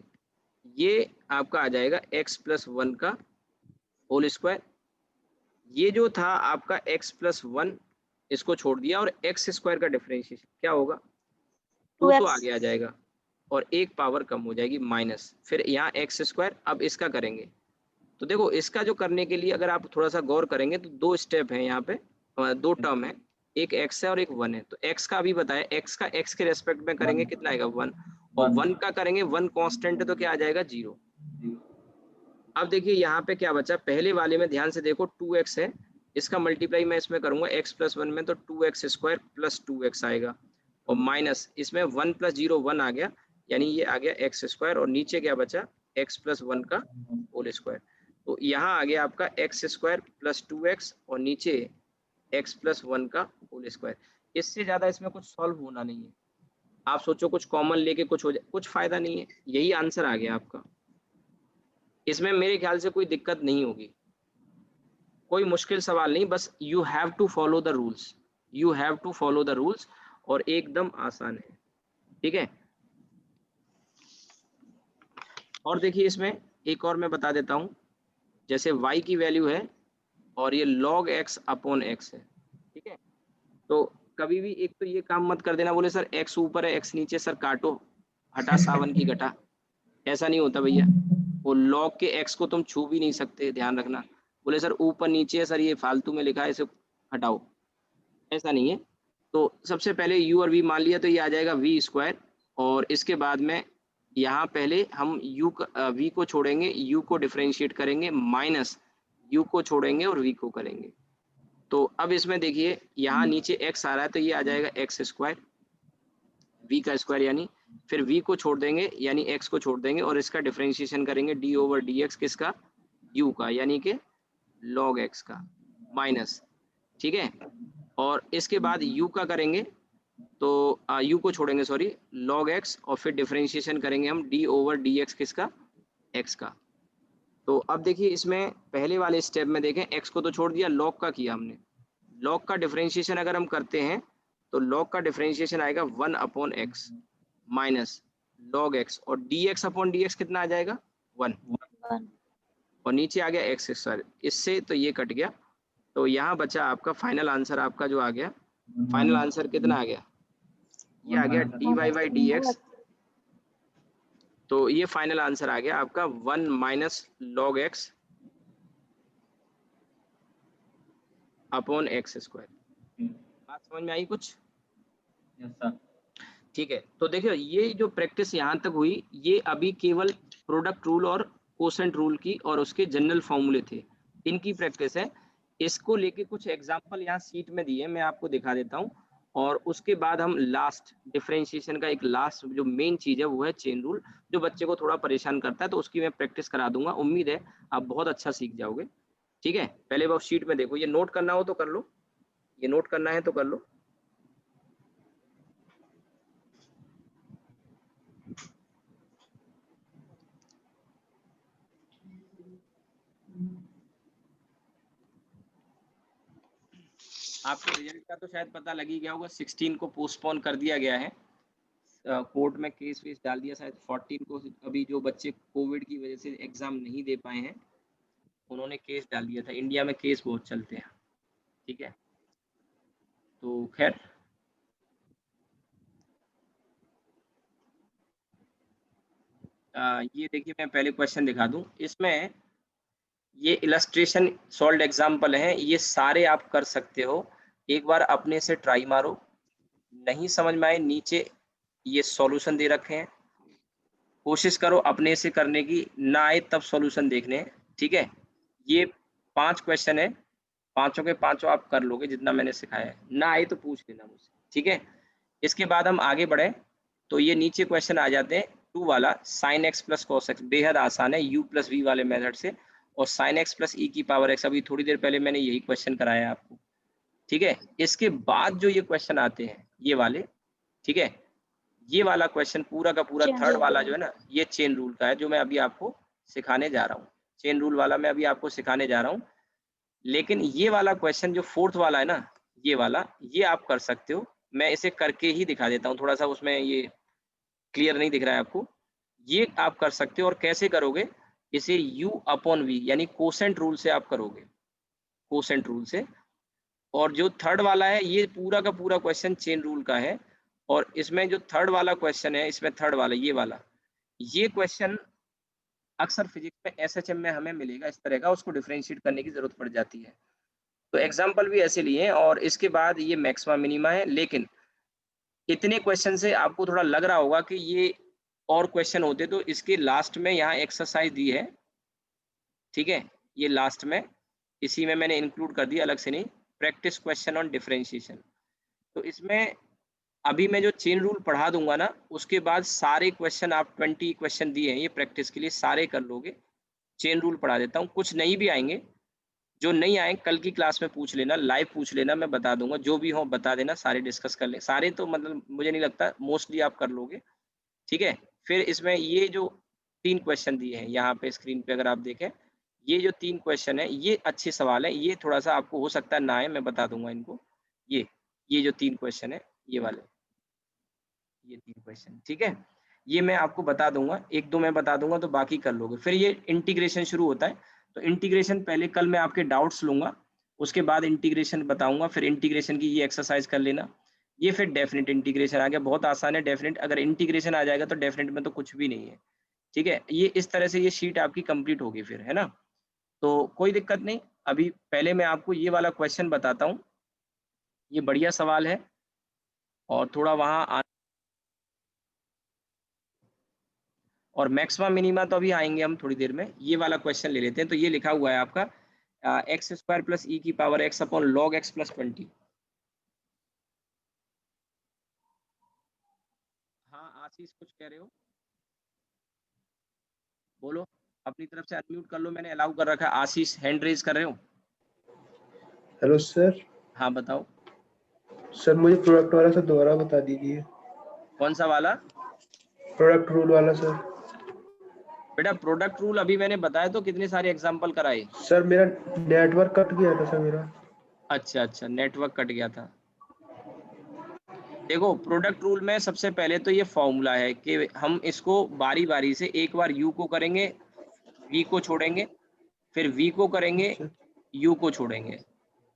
S1: ये आपका आ जाएगा x प्लस 1 का होल स्क्वायर, ये जो था आपका x प्लस 1 इसको छोड़ दिया, और x स्क्वायर का डिफरेंशिएशन क्या होगा, 2 तो आगे आ जाएगा और एक पावर कम हो जाएगी माइनस, फिर यहाँ एक्स स्क्वायर। अब इसका करेंगे तो देखो, इसका जो करने के लिए अगर आप थोड़ा सा गौर करेंगे तो दो स्टेप है यहाँ पे, दो टर्म है, एक x है और एक 1 है। तो x का अभी बताया, x का x के रेस्पेक्ट में करेंगे कितना आएगा 1, और 1 का करेंगे 1 कांस्टेंट है तो क्या आ जाएगा 0। अब देखिए यहाँ पे क्या बचा, पहले वाले में ध्यान से देखो 2x है, इसका मल्टीप्लाई मैं इसमें करूंगा x प्लस 1 में, तो 2x स्क्वायर प्लस 2x आएगा, और माइनस इसमें 1 प्लस 0 1 आ गया, यानी ये आ गया x स्क्वायर, और नीचे क्या बचा x प्लस 1 का होल स्क्वायर। तो यहाँ आ गया आपका x स्क्वायर प्लस 2x, और नीचे x प्लस 1 का होल स्क्वायर। इससे ज्यादा इसमें कुछ सॉल्व होना नहीं है। आप सोचो कुछ कॉमन लेके कुछ हो जाए, कुछ फायदा नहीं है, यही आंसर आ गया आपका। इसमें मेरे ख्याल से कोई दिक्कत नहीं होगी, कोई मुश्किल सवाल नहीं, बस you have to follow the rules, you have to follow the rules, और एकदम आसान है। ठीक है, और देखिए इसमें एक और मैं बता देता हूं, जैसे y की वैल्यू है और ये log x अपॉन x है। ठीक है, तो कभी भी एक तो ये काम मत कर देना, बोले सर x ऊपर है x नीचे, सर काटो हटा सावन की घटा, ऐसा नहीं होता भैया। वो log के x को तुम छू भी नहीं सकते, ध्यान रखना। बोले सर ऊपर नीचे है, सर ये फालतू में लिखा है इसे हटाओ, ऐसा नहीं है। तो सबसे पहले u और v मान लिया, तो ये आ जाएगा v स्क्वायर, और इसके बाद में यहाँ पहले हम v को छोड़ेंगे, u को डिफरेंशिएट करेंगे, माइनस u को छोड़ेंगे और v को करेंगे। तो अब इसमें देखिए यहाँ नीचे x आ रहा है, तो ये आ जाएगा x स्क्वायर, v का स्क्वायर यानी, फिर v को छोड़ देंगे यानी x को छोड़ देंगे, और इसका डिफरेंशिएशन करेंगे d ओवर डी एक्स किसका, u का, यानी कि log x का, माइनस। ठीक है, और इसके बाद u का करेंगे, तो u को छोड़ेंगे सॉरी, log x, और फिर डिफरेंशिएशन करेंगे हम d ओवर डी एक्स किसका, x का। तो अब देखिए इसमें पहले वाले स्टेप में देखें, x को तो छोड़ दिया, log का किया हमने। log का डिफरेंशिएशन अगर हम करते हैं तो log का डिफरेंशिएशन आएगा 1 upon x minus log x, और dx अपॉन dx कितना आ जाएगा 1, और नीचे आ गया x स्क्वायर, इससे तो ये कट गया। तो यहाँ बचा आपका फाइनल आंसर, आपका जो आ गया फाइनल आंसर कितना आ गया, ये आ गया dy बाई dx। तो ये फाइनल आंसर आ गया आपका 1 minus log x upon x square. बात समझ में आई कुछ? ठीक है, तो देखिए ये जो प्रैक्टिस यहाँ तक हुई, ये अभी केवल प्रोडक्ट रूल और कोसेंट रूल की और उसके जनरल फॉर्मूले थे, इनकी प्रैक्टिस है। इसको लेके कुछ एग्जांपल यहाँ सीट में दिए, मैं आपको दिखा देता हूँ, और उसके बाद हम लास्ट डिफरेंशिएशन का एक लास्ट जो मेन चीज है वो है चेन रूल, जो बच्चे को थोड़ा परेशान करता है, तो उसकी मैं प्रैक्टिस करा दूंगा। उम्मीद है आप बहुत अच्छा सीख जाओगे। ठीक है, पहले वो शीट में देखो, ये नोट करना हो तो कर लो, ये नोट करना है तो कर लो। आपको रिजल्ट का तो शायद पता लग ही गया होगा, 16 को पोस्टपोन कर दिया गया है, कोर्ट में केस वेस डाल दिया, शायद 14 को। अभी जो बच्चे कोविड की वजह से एग्जाम नहीं दे पाए हैं उन्होंने केस डाल दिया था, इंडिया में केस बहुत चलते हैं। ठीक है, तो खैर ये देखिए मैं पहले क्वेश्चन दिखा दूं, इसमें ये इलस्ट्रेशन सॉल्व एग्जाम्पल है, ये सारे आप कर सकते हो, एक बार अपने से ट्राई मारो, नहीं समझ में आए नीचे ये सॉल्यूशन दे रखे हैं, कोशिश करो अपने से करने की, ना आए तब सॉल्यूशन देखने हैं। ठीक है, ये 5 क्वेश्चन है, पांचों के पांचों आप कर लोगे जितना मैंने सिखाया है, ना आए तो पूछ लेना मुझसे, ठीक है। इसके बाद हम आगे बढ़े तो ये नीचे क्वेश्चन आ जाते हैं 2 वाला sin x plus cos x, बेहद आसान है u प्लस v वाले मेथड से, और sin x प्लस e की पावर x, अभी थोड़ी देर पहले मैंने यही क्वेश्चन कराया आपको, ठीक है। इसके बाद जो ये क्वेश्चन आते हैं ये वाले, ठीक है, ये वाला क्वेश्चन पूरा का पूरा थर्ड वाला जो है ना, ये चेन रूल का है जो मैं अभी आपको सिखाने जा रहा हूँ। चेन रूल वाला मैं अभी आपको सिखाने जा रहा हूँ, लेकिन ये वाला क्वेश्चन जो फोर्थ वाला है ना, ये वाला, ये आप कर सकते हो। मैं इसे करके ही दिखा देता हूँ, थोड़ा सा उसमें ये क्लियर नहीं दिख रहा है आपको। ये आप कर सकते हो, और कैसे करोगे, इसे u अपॉन v यानी कोसेंट रूल से आप करोगे, कोसेंट रूल से। और जो थर्ड वाला है ये पूरा का पूरा क्वेश्चन चेन रूल का है, और इसमें जो थर्ड वाला क्वेश्चन है, इसमें थर्ड वाला ये क्वेश्चन अक्सर फिजिक्स में एसएचएम में हमें मिलेगा इस तरह का, उसको डिफरेंशिएट करने की जरूरत पड़ जाती है। तो एग्जाम्पल भी ऐसे लिए हैं, और इसके बाद ये मैक्सिमा मिनिमा है। लेकिन इतने क्वेश्चन से आपको थोड़ा लग रहा होगा कि ये और क्वेश्चन होते, तो इसके लास्ट में यहाँ एक्सरसाइज दी है, ठीक है, ये लास्ट में इसी में मैंने इंक्लूड कर दिया, अलग से नहीं, प्रैक्टिस क्वेश्चन ऑन डिफरेंशिएशन। तो इसमें अभी मैं जो चेन रूल पढ़ा दूंगा ना, उसके बाद सारे क्वेश्चन, आप 20 क्वेश्चन दिए हैं ये प्रैक्टिस के लिए, सारे कर लोगे। चेन रूल पढ़ा देता हूँ, कुछ नहीं भी आएंगे, जो नहीं आए कल की क्लास में पूछ लेना, लाइव पूछ लेना, मैं बता दूंगा, जो भी हो बता देना, सारे डिस्कस कर ले, सारे तो मतलब मुझे नहीं लगता, मोस्टली आप कर लोगे, ठीक है। फिर इसमें ये जो 3 क्वेश्चन दिए हैं यहाँ पे स्क्रीन पे अगर आप देखें, ये जो 3 क्वेश्चन है ये अच्छे सवाल है, ये थोड़ा सा आपको हो सकता है ना आए, मैं बता दूंगा इनको। ये जो 3 क्वेश्चन है ये वाले, ये 3 क्वेश्चन, ठीक है, ये मैं आपको बता दूंगा, एक दो मैं बता दूंगा तो बाकी कर लोगे। फिर ये इंटीग्रेशन शुरू होता है, तो इंटीग्रेशन पहले कल मैं आपके डाउट्स लूंगा, उसके बाद इंटीग्रेशन बताऊंगा, फिर इंटीग्रेशन की ये एक्सरसाइज कर लेना। ये फिर डेफिनेट इंटीग्रेशन आ गया, बहुत आसान है डेफिनेट, अगर इंटीग्रेशन आ जाएगा तो डेफिनेट में तो कुछ भी नहीं है, ठीक है। ये इस तरह से ये शीट आपकी कंप्लीट होगी फिर, है ना, तो कोई दिक्कत नहीं। अभी पहले मैं आपको ये वाला क्वेश्चन बताता हूँ, ये बढ़िया सवाल है, और थोड़ा वहाँ और मैक्सिमा मिनिमा तो अभी आएंगे हम थोड़ी देर में। ये वाला क्वेश्चन ले लेते हैं, तो ये लिखा हुआ है आपका एक्स स्क्वायर प्लस ई की power x upon log x plus 20। हाँ आशीष कुछ कह रहे हो, बोलो, अपनी तरफ से अनम्यूट कर लो, मैंने अलाउ कर रखा है। आशीष हैंड रेज कर रहे हो?
S4: Hello sir.
S1: हाँ बताओ
S4: सर मुझे प्रोडक्ट वाला सर दोबारा बता दीजिए।
S1: कौन सा वाला?
S4: प्रोडक्ट रूल वाला सर।
S1: बेटा प्रोडक्ट रूल अभी मैंने बताया तो, कितने सारे एग्जांपल कराए।
S4: सर मेरा नेटवर्क कट गया था सर मेरा।
S1: अच्छा, नेटवर्क कट गया था। देखो प्रोडक्ट रूल में सबसे पहले तो ये फॉर्मूला है कि हम इसको बारी बारी से, एक बार u को करेंगे, v को छोड़ेंगे, फिर v को करेंगे, u को छोड़ेंगे,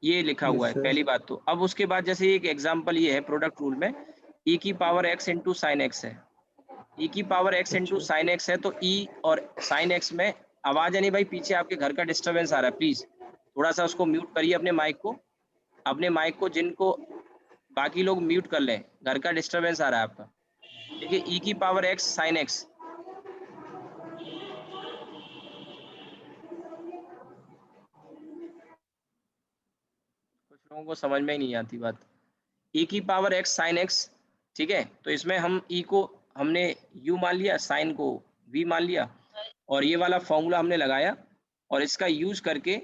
S1: ये लिखा हुआ है पहली बात। तो अब उसके बाद जैसे एक एग्जांपल ये है प्रोडक्ट रूल में, e की power x into sine x है, e की power x into sine x है, तो e और साइन एक्स में, आवाज है नहीं भाई, पीछे आपके घर का डिस्टर्बेंस आ रहा है, प्लीज थोड़ा सा उसको म्यूट करिए अपने माइक को, जिनको बाकी लोग म्यूट कर लें, घर का डिस्टरबेंस आ रहा है आपका। देखिए e की पावर x साइन x, कुछ लोगों को समझ में ही नहीं आती बात, e की पावर x साइन x, ठीक है। तो इसमें हम e को हमने u मान लिया, साइन को v मान लिया, और ये वाला फॉर्मूला हमने लगाया, और इसका यूज करके,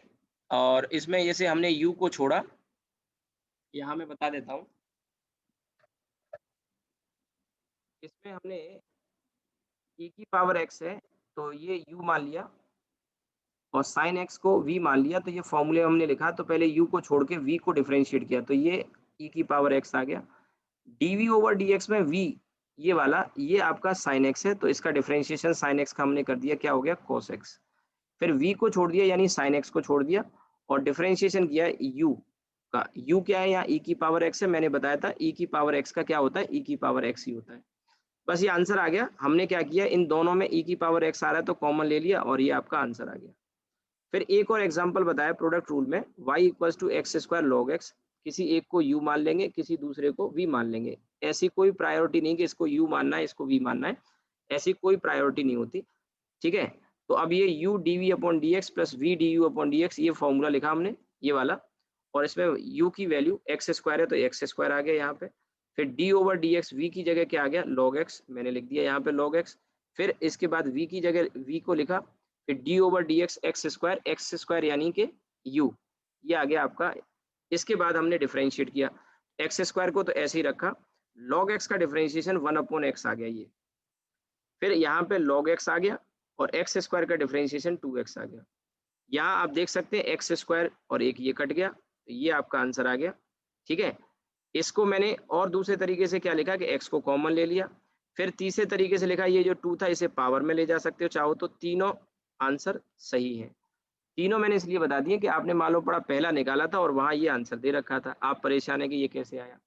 S1: और इसमें जैसे हमने u को छोड़ा, यहाँ मैं बता देता हूँ, इसमें हमने e की पावर x है तो ये u मान लिया, और साइन एक्स को v मान लिया, तो ये फॉर्मूले हमने लिखा, तो पहले u को छोड़ के v को डिफरेंशिएट किया, तो ये e की पावर x आ गया। dv ओवर dx में v, ये वाला, ये आपका साइन x है, तो इसका डिफरेंशिएशन साइन x का हमने कर दिया, क्या हो गया, cos x। फिर v को छोड़ दिया यानी साइन x को छोड़ दिया, और डिफरेंशिएशन किया u का। u क्या है यहाँ, e की पावर x है, मैंने बताया था e की पावर x का क्या होता है, e की पावर x ही होता है। बस ये आंसर आ गया। हमने क्या किया, इन दोनों में e की पावर x आ रहा है तो कॉमन ले लिया, और ये आपका आंसर आ गया। फिर एक और एग्जांपल बताया प्रोडक्ट रूल में, y equals to x square log x, किसी एक को u मान लेंगे, किसी दूसरे को v मान लेंगे। ऐसी कोई प्रायोरिटी नहीं कि इसको u मानना है, इसको v मानना है, ऐसी कोई प्रायोरिटी नहीं होती, ठीक है। तो अब ये u dv upon dx plus v du upon dx, ये फॉर्मूला लिखा हमने, ये वाला, और इसमें u की वैल्यू x स्क्वायर है तो x स्क्वायर आ गया यहाँ पे। फिर d over D x, v की जगह क्या आ गया log x, मैंने लिख दिया यहाँ पे log x। फिर इसके बाद v की जगह v को लिखा, फिर d over D x x square यानी कि u, ये आ गया आपका। इसके बाद हमने डिफरेंशिएट किया, एक्स स्क्वायर को तो ऐसे ही रखा, log x का डिफरेंशिएशन 1/x आ गया ये। फिर यहाँ पे log x आ गया और एक्स स्क्वायर का डिफरेंशिएशन 2x आ गया। यहाँ आप देख सकते हैं एक्स स्क्वायर और एक ये कट गया, तो ये आपका आंसर आ गया। ठीक है, इसको मैंने और दूसरे तरीके से क्या लिखा कि x को कॉमन ले लिया। फिर तीसरे तरीके से लिखा, ये जो 2 था इसे पावर में ले जा सकते हो चाहो तो। तीनों आंसर सही है। तीनों मैंने इसलिए बता दिए कि आपने मालूम पड़ा पहला निकाला था और वहां ये आंसर दे रखा था, आप परेशान है कि ये कैसे आया।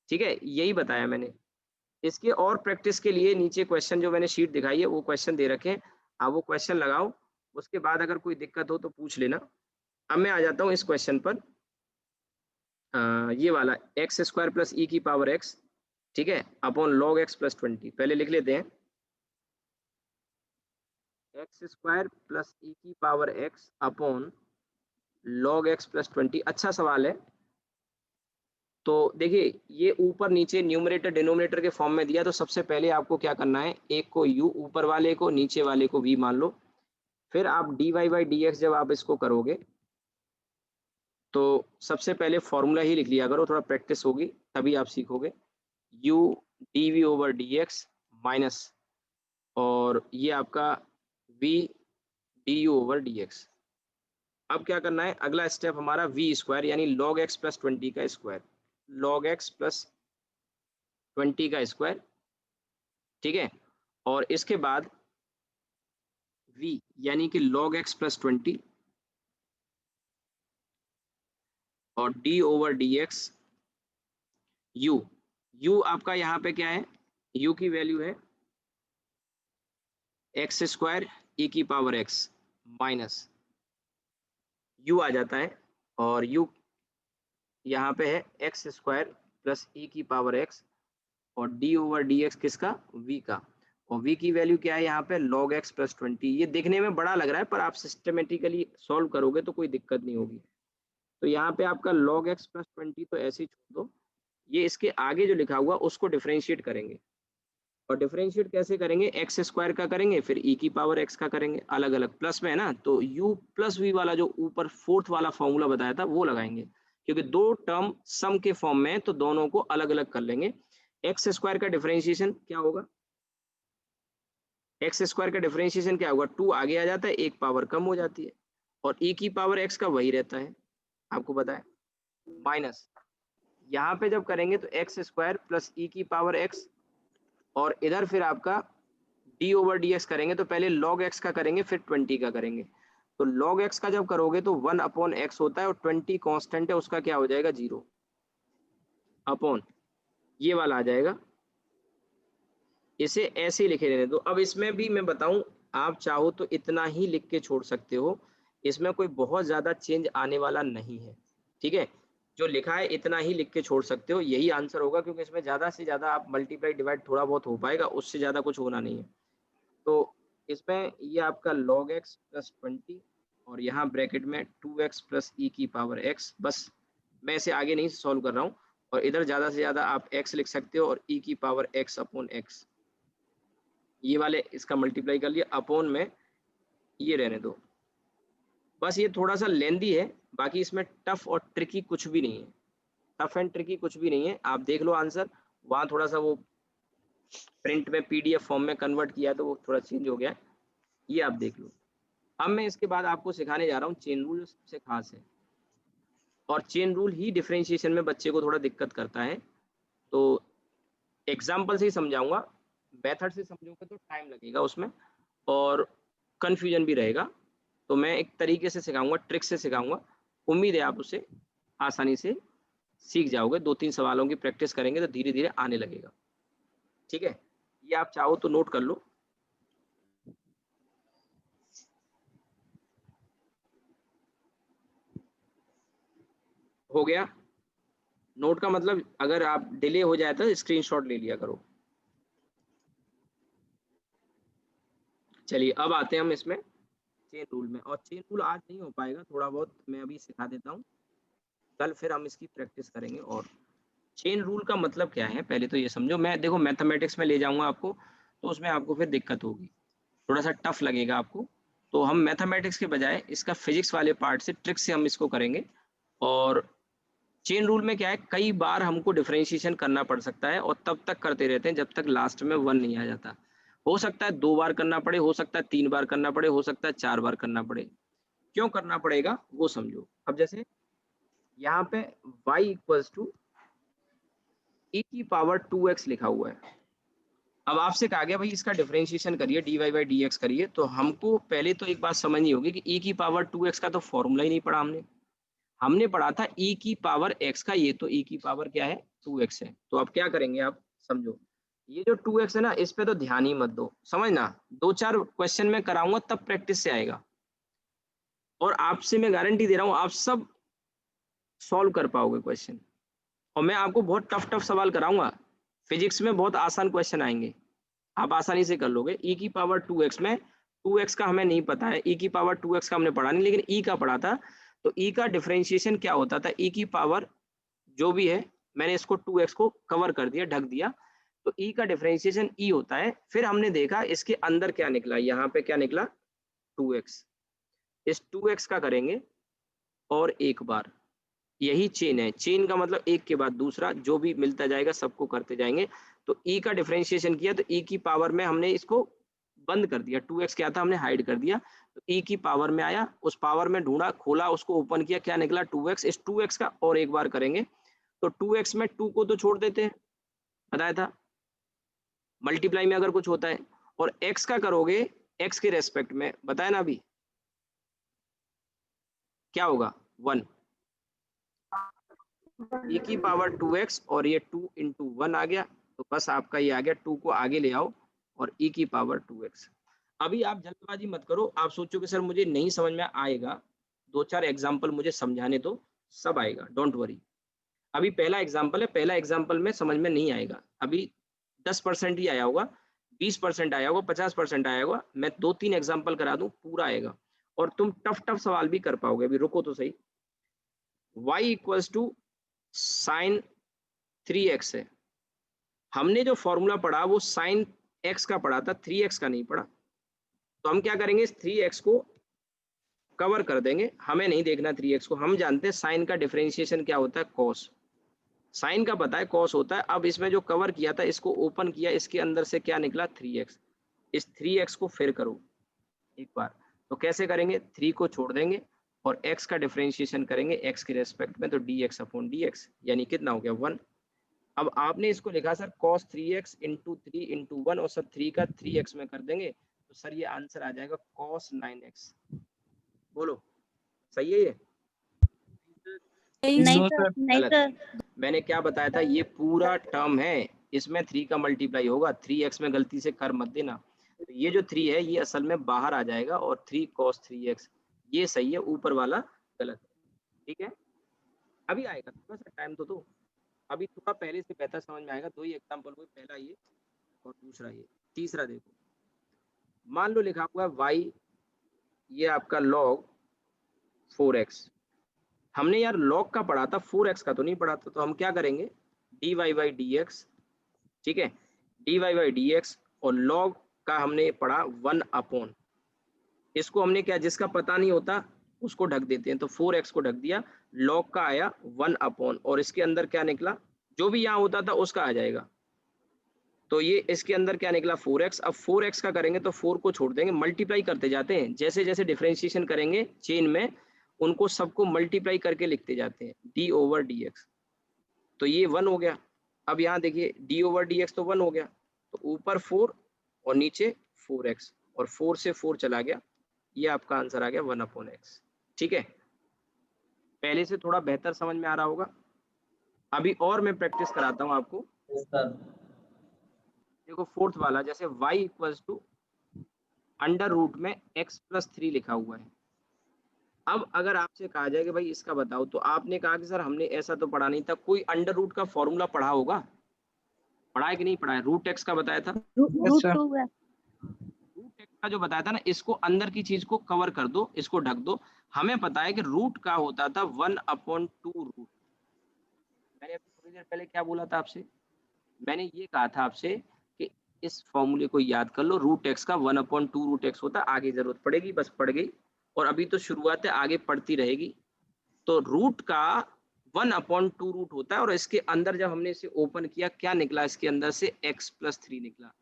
S1: ठीक है, यही बताया मैंने। इसके और प्रैक्टिस के लिए नीचे क्वेश्चन जो मैंने शीट दिखाई है वो क्वेश्चन दे रखे हैं, आप वो क्वेश्चन लगाओ, उसके बाद अगर कोई दिक्कत हो तो पूछ लेना। अब मैं आ जाता हूँ इस क्वेश्चन पर, ये वाला एक्स स्क्वायर प्लस ई की पावर एक्स, ठीक है, अपॉन log x प्लस 20। पहले लिख लेते हैं, एक्स स्क्वायर प्लस ई की power x upon log x plus 20। अच्छा सवाल है। तो देखिए ये ऊपर नीचे न्यूमरेटर डिनोमिनेटर के फॉर्म में दिया, तो सबसे पहले आपको क्या करना है, एक को u ऊपर वाले को, नीचे वाले को v मान लो। फिर आप dy बाई डी एक्स जब आप इसको करोगे तो सबसे पहले फॉर्मूला ही लिख लिया करो, थोड़ा प्रैक्टिस होगी तभी आप सीखोगे। u dv over D x minus, और ये आपका v du over D x. अब क्या करना है, अगला स्टेप हमारा v स्क्वायर यानी log x प्लस 20 का स्क्वायर, log x प्लस 20 का स्क्वायर। ठीक है, और इसके बाद v यानी कि log x प्लस 20 और d over D x. u आपका यहाँ पे क्या है, u की वैल्यू है एक्स स्क्वायर ई की पावर x माइनस u आ जाता है, और u यहाँ पे है एक्स स्क्वायर प्लस ई की पावर x और d ओवर डी एक्स किसका, v का। और v की वैल्यू क्या है यहाँ पे log x प्लस 20। ये देखने में बड़ा लग रहा है पर आप सिस्टमेटिकली सॉल्व करोगे तो कोई दिक्कत नहीं होगी। तो यहाँ पे आपका log x प्लस 20 तो ऐसे ही छोड़ दो, ये इसके आगे जो लिखा हुआ उसको डिफरेंशिएट करेंगे। और डिफरेंशिएट कैसे करेंगे, एक्स स्क्वायर का करेंगे फिर ई की पावर एक्स का करेंगे, अलग अलग प्लस में है ना, तो u प्लस वी वाला जो ऊपर फोर्थ वाला फॉर्मूला बताया था वो लगाएंगे, क्योंकि दो टर्म सम के फॉर्म में है तो दोनों को अलग अलग कर लेंगे। एक्स स्क्वायर का डिफरेंशिएशन क्या होगा, एक्स स्क्वायर का डिफरेंशिएशन क्या होगा, 2 आगे आ जाता है, एक पावर कम हो जाती है, और ई की पावर एक्स का वही रहता है, आपको पता है, माइनस यहाँ पे जब करेंगे तो एक्स स्क्वायर प्लस ई की पावर एक्स, और इधर फिर आपका d ओवर डी एक्स करेंगे, तो पहले log x का करेंगे फिर 20 का करेंगे। तो log x का जब करोगे तो 1/x होता है, और 20 कांस्टेंट है उसका क्या हो जाएगा 0 अपॉन ये वाला आ जाएगा। इसे ऐसे ही लिखे रहने दो। अब इसमें भी मैं बताऊं, आप चाहो तो इतना ही लिख के छोड़ सकते हो, इसमें कोई बहुत ज्यादा चेंज आने वाला नहीं है। ठीक है, जो लिखा है इतना ही लिख के छोड़ सकते हो, यही आंसर होगा, क्योंकि इसमें ज्यादा से ज्यादा आप मल्टीप्लाई डिवाइड थोड़ा बहुत हो पाएगा, उससे ज्यादा कुछ होना नहीं है। तो इसमें ये आपका log x प्लस 20 और यहाँ ब्रैकेट में 2x प्लस ई की पावर x, बस मैं इसे आगे नहीं सॉल्व कर रहा हूँ। और इधर ज्यादा से ज्यादा आप x लिख सकते हो, और e की पावर x अपॉन x, ये वाले इसका मल्टीप्लाई कर लिया, अपॉन में ये रहने दो। बस ये थोड़ा सा लेंदी है, बाकी इसमें टफ और ट्रिकी कुछ भी नहीं है, टफ एंड ट्रिकी कुछ भी नहीं है। आप देख लो आंसर, वहाँ थोड़ा सा वो प्रिंट में पीडीएफ फॉर्म में कन्वर्ट किया तो वो थोड़ा चेंज हो गया, ये आप देख लो। अब मैं इसके बाद आपको सिखाने जा रहा हूँ चेन रूल, सबसे खास है, और चेन रूल ही डिफरेंशिएशन में बच्चे को थोड़ा दिक्कत करता है। तो एग्जाम्पल से ही समझाऊंगा, मेथड से समझोगे तो टाइम लगेगा उसमें और कंफ्यूजन भी रहेगा। तो मैं एक तरीके से सिखाऊंगा, ट्रिक से सिखाऊंगा, उम्मीद है आप उसे आसानी से सीख जाओगे। 2-3 सवालों की प्रैक्टिस करेंगे तो धीरे धीरे आने लगेगा। ठीक है, ये आप चाहो तो नोट कर लो। हो गया नोट का मतलब, अगर आप डिले हो जाए तो स्क्रीनशॉट ले लिया करो। चलिए अब आते हैं हम इसमें चेन रूल में, और चेन रूल आज नहीं हो पाएगा, थोड़ा बहुत मैं अभी सिखा देता हूँ। कल फिर हम इसकी प्रैक्टिस करेंगे। और चेन रूल का मतलब क्या है पहले तो ये समझो। मैं देखो मैथमेटिक्स में ले जाऊंगा आपको तो उसमें आपको फिर दिक्कत होगी, थोड़ा सा टफ लगेगा आपको। तो हम मैथमेटिक्स के बजाय इसका फिजिक्स वाले पार्ट से ट्रिक से हम इसको करेंगे। और चेन रूल में क्या है, कई बार हमको डिफरेंशिएशन करना पड़ सकता है और तब तक करते रहते हैं जब तक लास्ट में 1 नहीं आ जाता। हो सकता है 2 बार करना पड़े, हो सकता है 3 बार करना पड़े, हो सकता है 4 बार करना पड़े। क्यों करना पड़ेगा वो समझो। अब जैसे यहाँ पे y इक्वल्स टू e की पावर 2x लिखा हुआ है। अब आपसे कहा गया भाई इसका डिफरेंशिएशन करिए, dy बाई dx करिए। तो हमको पहले तो एक बात समझनी होगी कि e की पावर 2x का तो फॉर्मूला ही नहीं पढ़ा हमने पढ़ा था e की पावर x का, ये तो e की पावर क्या है 2x है। तो अब क्या करेंगे आप समझो, ये जो 2x है ना इस पे तो ध्यान ही मत दो, समझना 2-4 क्वेश्चन में कराऊंगा तब प्रैक्टिस से आएगा। और आपसे मैं गारंटी दे रहा हूँ आप सब सॉल्व कर पाओगे क्वेश्चन। और मैं आपको बहुत टफ सवाल कराऊंगा, फिजिक्स में बहुत आसान क्वेश्चन आएंगे, आप आसानी से कर लोगे। e की पावर 2x में 2x का हमें नहीं पता है, e की पावर 2x का हमने पढ़ा नहीं, लेकिन e का पढ़ा था। तो e का डिफरेंशिएशन क्या होता था, e की पावर जो भी है, मैंने इसको 2x को कवर कर दिया, ढक दिया। तो e का डिफरेंशिएशन e होता है। फिर हमने देखा इसके अंदर क्या निकला, यहाँ पे क्या निकला 2x। इस 2x का करेंगे और एक बार, यही चेन है। चेन का मतलब एक के बाद दूसरा जो भी मिलता जाएगा सबको करते जाएंगे। तो e का डिफरेंशिएशन किया तो e की पावर में हमने इसको बंद कर दिया, 2x क्या था हमने हाइड कर दिया। तो e की पावर में आया, उस पावर में ढूंढा, खोला, उसको ओपन किया, क्या निकला 2x। इस 2x का और एक बार करेंगे। तो 2x में 2 को तो छोड़ देते हैं, बताया था मल्टीप्लाई में अगर कुछ होता है। और x का करोगे x के रेस्पेक्ट में, बताया ना अभी क्या होगा 1, e की पावर 2x और ये 2 इंटू 1 आ गया। तो बस आपका ये आ गया, 2 को आगे ले आओ और e की पावर 2x। अभी आप जल्दबाजी मत करो, आप सोचो कि सर मुझे नहीं समझ में आएगा, 2-4 एग्जाम्पल मुझे समझाने तो सब आएगा, डोंट वरी। अभी पहला एग्जाम्पल है, पहला एग्जाम्पल में समझ में नहीं आएगा, अभी 10% ही आया होगा, 20% आया होगा, 50% आया होगा। मैं 2-3 एग्जाम्पल करा दूं पूरा आएगा और तुम टफ सवाल भी कर पाओगे। अभी रुको तो सही। y equals to sign 3x है। हमने जो फॉर्मूला पढ़ा वो साइन x का पढ़ा था, 3x का नहीं पढ़ा। तो हम क्या करेंगे, इस 3x को कवर कर देंगे, हमें नहीं देखना 3x को। हम जानते हैं साइन का डिफरेंशिएशन क्या होता है, कॉस। साइन का पता है, कॉस होता है। अब इसमें जो कवर किया था इसको ओपन किया, इसके अंदर से क्या निकला 3x। इस 3x को फिर करो एक बार। तो कैसे करेंगे, 3 को छोड़ देंगे और x का डिफरेंशिएशन करेंगे x के रेस्पेक्ट में। तो dx अपॉन dx यानी कितना हो गया 1। अब आपने इसको लिखा sir cos 3x into 3 into 1 और सर 3 का 3x में कर देंगे तो सर ये आंसर आ जाएगा cos 9x। बोलो सही है ये?
S5: नहीं सर, नहीं सर।
S1: मैंने क्या बताया था, ये पूरा टर्म है, इसमें 3 का मल्टीप्लाई होगा। 3x में गलती से कर मत देना। तो ये जो 3 है ये असल में बाहर आ जाएगा और 3 cos 3x ये सही है, ऊपर वाला गलत है। ठीक है, अभी आएगा, थोड़ा सा टाइम तो दो, अभी थोड़ा पहले से बेहतर समझ में आएगा। 2 ही एग्जाम्पल हुए, पहला ये और दूसरा ये। तीसरा देखो, मान लो लिखा हुआ है y, ये आपका log 4x। हमने यार log का पढ़ा था, 4x का तो नहीं पढ़ा था। तो हम क्या करेंगे, dy बाई dx, ठीक है, dy बाई dx और log का हमने पढ़ा 1 अपॉन, इसको हमने क्या, जिसका पता नहीं होता उसको ढक देते हैं। तो 4x को ढक दिया, log का आया 1 अपॉन और इसके अंदर क्या निकला, जो भी यहाँ होता था उसका आ जाएगा। तो ये इसके अंदर क्या निकला 4x। अब 4x का करेंगे तो 4 को छोड़ देंगे, मल्टीप्लाई करते जाते हैं, जैसे जैसे डिफरेंशिएशन करेंगे चेन में उनको सबको मल्टीप्लाई करके लिखते जाते हैं, d ओवर dx। तो ये 1 हो गया। अब यहाँ देखिए d ओवर dx तो 1 हो गया, तो ऊपर 4 और नीचे 4x और 4 से 4 चला गया, ये आपका आंसर आ गया 1 अपॉन x। ठीक है, पहले से थोड़ा बेहतर समझ में आ रहा होगा। अभी और मैं प्रैक्टिस कराता हूँ आपको। देखो फोर्थ वाला, जैसे y equals to under root में x प्लस 3 लिखा हुआ है। अब अगर आपसे कहा जाए कि भाई इसका बताओ, तो आपने कहा कि सर हमने ऐसा तो पढ़ा नहीं था। कोई अंडर रूट का फॉर्मूला पढ़ा होगा, पढ़ा है कि नहीं पढ़ा है? रूट x का बताया था,
S5: रूट 2 है।
S1: रूट x का जो बताया था ना, इसको अंदर की चीज को कवर कर दो, इसको ढक दो। हमें पता है कि रूट का होता था 1/2 रूट। मैंने अभी थोड़ी देर पहले क्या बोला था आपसे, मैंने ये कहा था आपसे कि इस फॉर्मूले को याद कर लो, रूट एक्स का 1/2 रूट एक्स होता है। आगे जरूरत पड़ेगी, बस पड़ गई, और अभी तो शुरुआत है, आगे पढ़ती रहेगी। तो रूट का 1/2 रूट होता है, और इसके अंदर जब हमने इसे ओपन किया, क्या निकला इसके अंदर से, x+3 निकला।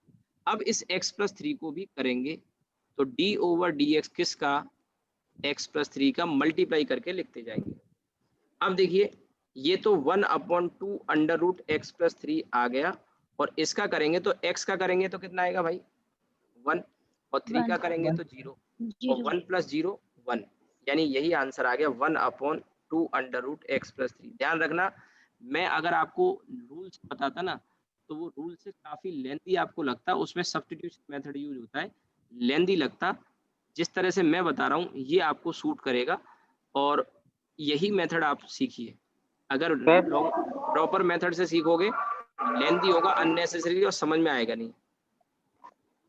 S1: अब इस x+3 को भी करेंगे तो d/dx किसका, x+3 का मल्टीप्लाई करके लिखते जाएंगे। अब देखिए, ये तो 1/2 अंडर रूट x+3 आ गया, और इसका करेंगे तो x का करेंगे तो कितना आएगा भाई, 1, और 3 का करेंगे तो 0, और 1 + 0 1, यानी यही आंसर आ गया 1/2 अंडर रूट x+3। ध्यान रखना, मैं अगर आपको रूल्स बताता ना, तो वो रूल से काफी लेंथी आपको लगता, उसमें सब्स्टिट्यूशन मेथड यूज होता है, लेंथी लगता। जिस तरह से मैं बता रहा हूँ ये आपको सूट करेगा, और यही मेथड आप सीखिए। अगर प्रॉपर मेथड से सीखोगे, लेंथी होगा, अननेसेसरी, और समझ में आएगा नहीं।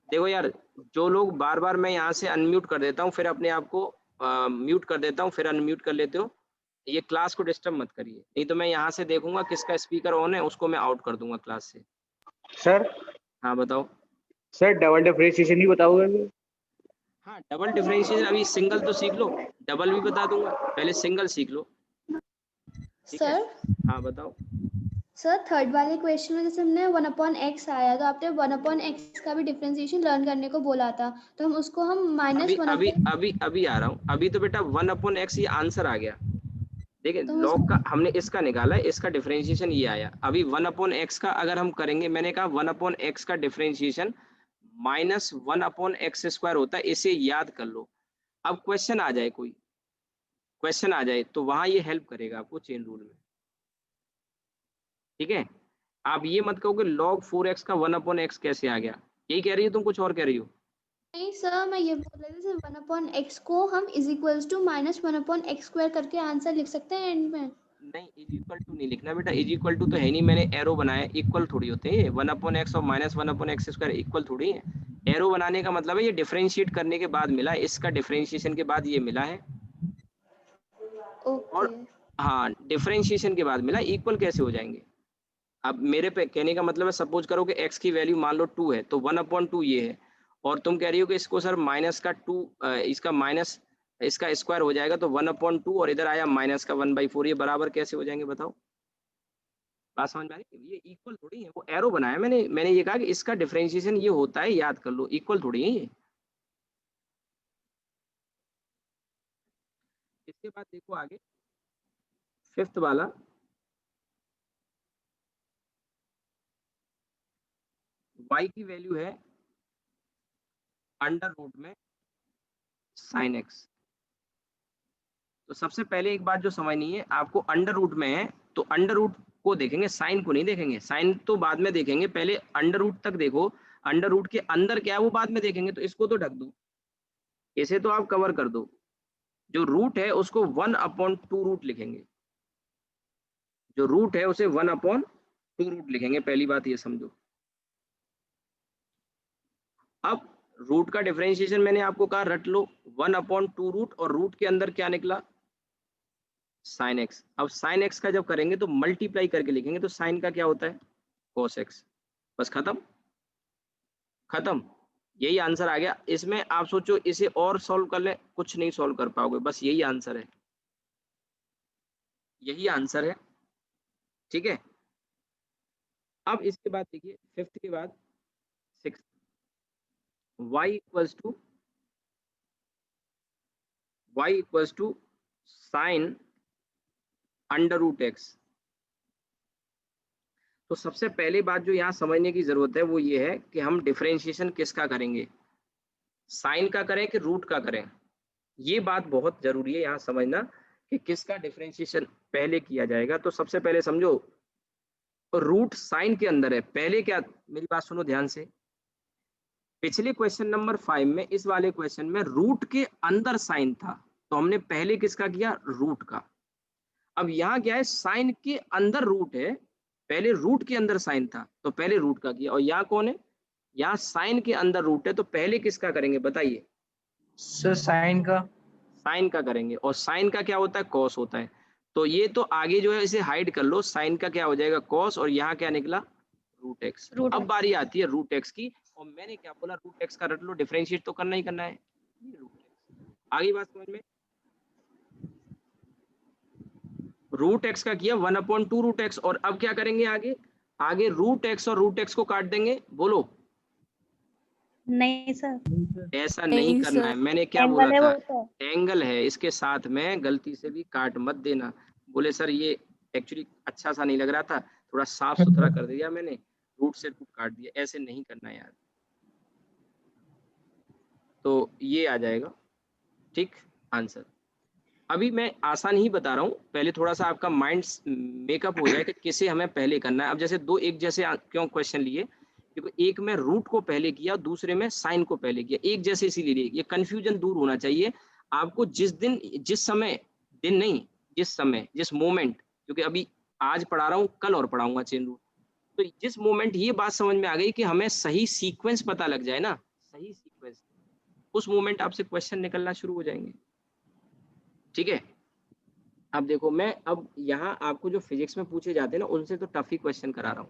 S1: देखो यार, जो लोग बार बार, मैं यहाँ से अनम्यूट कर देता हूँ, फिर अपने आप को म्यूट कर देता हूँ, फिर अनम्यूट कर लेते हो, ये क्लास को डिस्टर्ब मत करिए, नहीं तो मैं यहाँ से देखूंगा किसका स्पीकर ऑन है, उसको मैं आउट कर दूंगा क्लास से।
S4: सर
S1: हाँ बताओ।
S4: सर डबल डिफरेंशिएशन ही बताओगे?
S1: हाँ, डबल डिफरेंशिएशन अभी सिंगल तो सीख लो, डबल भी बता दूंगा, पहले सिंगल सीख लो, ठीक है।
S3: सर
S1: हाँ बताओ।
S3: सर थर्ड वाले क्वेश्चन में जैसे हमने 1/x आया, तो आपने 1/x का भी डिफरेंशिएशन लर्न करने को बोला था, तो हम उसको हम
S1: अभी
S3: -1
S1: अभी अभी अभी आ रहा हूँ। अभी तो बेटा 1/x ये आंसर आ गया, देखिए
S3: तो
S1: लॉग का हमने इसका निकाला है, इसका डिफरेंशिएशन ये आया। अभी 1/x का अगर हम करेंगे, मैंने कहा 1/x का डिफरेंशिएशन -1/x² होता है, इसे याद कर लो। अब क्वेश्चन आ जाए, कोई क्वेश्चन आ जाए तो वहां ये हेल्प करेगा आपको चेन रूल में, ठीक है। आप ये मत कहो कि log 4x का 1/x कैसे आ गया, यही कह रही हो तुम, कुछ और कह रही हो?
S3: नहीं सर, मैं ये बोल रही थी सर 1/x को हम -1/x² करके आंसर लिख सकते हैं एंड में।
S1: नहीं, इज इक्वल टू नहीं लिखना बेटा, इज इक्वल टू तो है नहीं, मैंने एरो बनाया, इक्वल थोड़ी होते हैं 1/x और -1/x² इक्वल थोड़ी है। एरो बनाने का मतलब है ये डिफरेंशिएट करने के बाद मिला है, इसका डिफरेंशिएशन के बाद ये मिला है,
S3: ओके
S1: और हाँ डिफरेंशिएशन के बाद मिला, इक्वल कैसे हो जाएंगे। अब मेरे पे कहने का मतलब है, सपोज करो कि x की वैल्यू मान लो 2 है, तो 1/2 ये है, और तुम कह रही हो कि इसको सर माइनस का 2, इसका माइनस इसका स्क्वायर हो जाएगा, तो 1/2, और इधर आया माइनस का 1/4, ये बराबर कैसे हो जाएंगे बताओ। बात समझ में आ रही है? ये इक्वल थोड़ी है, वो एरो बनाया मैंने ये कहा कि इसका डिफरेंशिएशन ये होता है, याद कर लो, इक्वल थोड़ी है ये। इसके बाद देखो आगे, फिफ्थ वाला, y की वैल्यू है अंडर रूट में साइन एक्स। तो सबसे पहले एक बात जो समझनी है आपको, अंडर रूट में है तो अंडर रूट को देखेंगे, साइन को नहीं देखेंगे, साइन तो बाद में देखेंगे, पहले अंडर रूट तक देखो, अंडर रूट के अंदर क्या है वो बाद में देखेंगे। तो इसको तो ढक दो, इसे तो आप कवर कर दो, जो रूट है उसको 1/2 रूट लिखेंगे, जो रूट है उसे 1/2 रूट लिखेंगे, पहली बात ये समझो। अब रूट का डिफरेंशिएशन मैंने आपको कहा रट लो, 1/2 रूट, और रूट के अंदर क्या निकला, साइन एक्स। अब साइन एक्स का जब करेंगे तो मल्टीप्लाई करके लिखेंगे, तो साइन का क्या होता है, कोस एक्स। बस खत्म, खत्म, यही आंसर आ गया। इसमें आप सोचो इसे और सॉल्व कर ले, कुछ नहीं सॉल्व कर पाओगे, बस यही आंसर है, यही आंसर है, ठीक है। अब इसके बाद देखिए, फिफ्थ के बाद six, y equals to sine under root x. तो सबसे पहली बात जो यहाँ समझने की जरूरत है वो ये है कि हम डिफरेंशिएशन किसका करेंगे, साइन का करें कि रूट का करें। ये बात बहुत जरूरी है यहाँ समझना कि किसका डिफरेंशिएशन पहले किया जाएगा। तो सबसे पहले समझो, रूट साइन के अंदर है, पहले क्या, मेरी बात सुनो ध्यान से, पिछले क्वेश्चन नंबर 5 में, इस वाले क्वेश्चन में रूट के अंदर साइन था, तो हमने पहले किसका किया, रूट का। अब यहाँ क्या है, साइन के अंदर रूट है, पहले रूट के अंदर साइन था तो पहले रूट का किया, और यहाँ कौन है, यहाँ साइन के अंदर रूट है, तो पहले किसका करेंगे बताइए?
S2: सर साइन का।
S1: साइन का करेंगे, और साइन का क्या होता है? कॉस होता है। तो ये तो आगे जो है इसे हाइड कर लो, साइन का क्या हो जाएगा? कॉस, और यहाँ क्या निकला? Root x. अब बारी आती है रूट एक्स की, और मैंने क्या बोला? रूट एक्स का रट लो, डिफरेंशिएट तो करना ही करना है। आगे बात समझ में? रूट एक्स का किया 1/2 रूट एक्स, और अब क्या करेंगे आगे? आगे रूट एक्स और रूट एक्स को काट देंगे। बोलो।
S5: नहीं सर,
S1: ऐसा नहीं करना है, मैंने क्या बोला
S5: एंगल है
S1: था?
S5: वो तो।
S1: एंगल है, इसके साथ में गलती से भी काट मत देना। बोले सर ये एक्चुअली अच्छा सा नहीं लग रहा था, थोड़ा साफ सुथरा कर दिया मैंने, रूट से रूट काट दिया। ऐसे नहीं करना यार। तो ये आ जाएगा ठीक आंसर। अभी मैं आसान ही बता रहा हूँ, पहले थोड़ा सा आपका माइंड मेकअप हो जाए कि किसे हमें पहले करना है। अब जैसे दो एक जैसे क्यों क्वेश्चन लिए? क्योंकि एक में रूट को पहले किया, दूसरे में साइन को पहले किया, एक जैसे इसीलिए लिए। ये कंफ्यूजन दूर होना चाहिए आपको। जिस दिन, जिस समय, दिन नहीं, जिस समय, जिस मोमेंट, क्योंकि अभी आज पढ़ा रहा हूँ, कल और पढ़ाऊंगा चेन रूल। तो जिस मोमेंट ये बात समझ में आ गई कि हमें सही सीक्वेंस पता लग जाए ना, सही सीक्वेंस, उस मोमेंट आपसे क्वेश्चन निकलना शुरू हो जाएंगे। ठीक है? अब देखो, मैं अब यहाँ आपको जो फिजिक्स में पूछे जाते हैं ना, उनसे तो टफ ही क्वेश्चन करा रहा हूँ।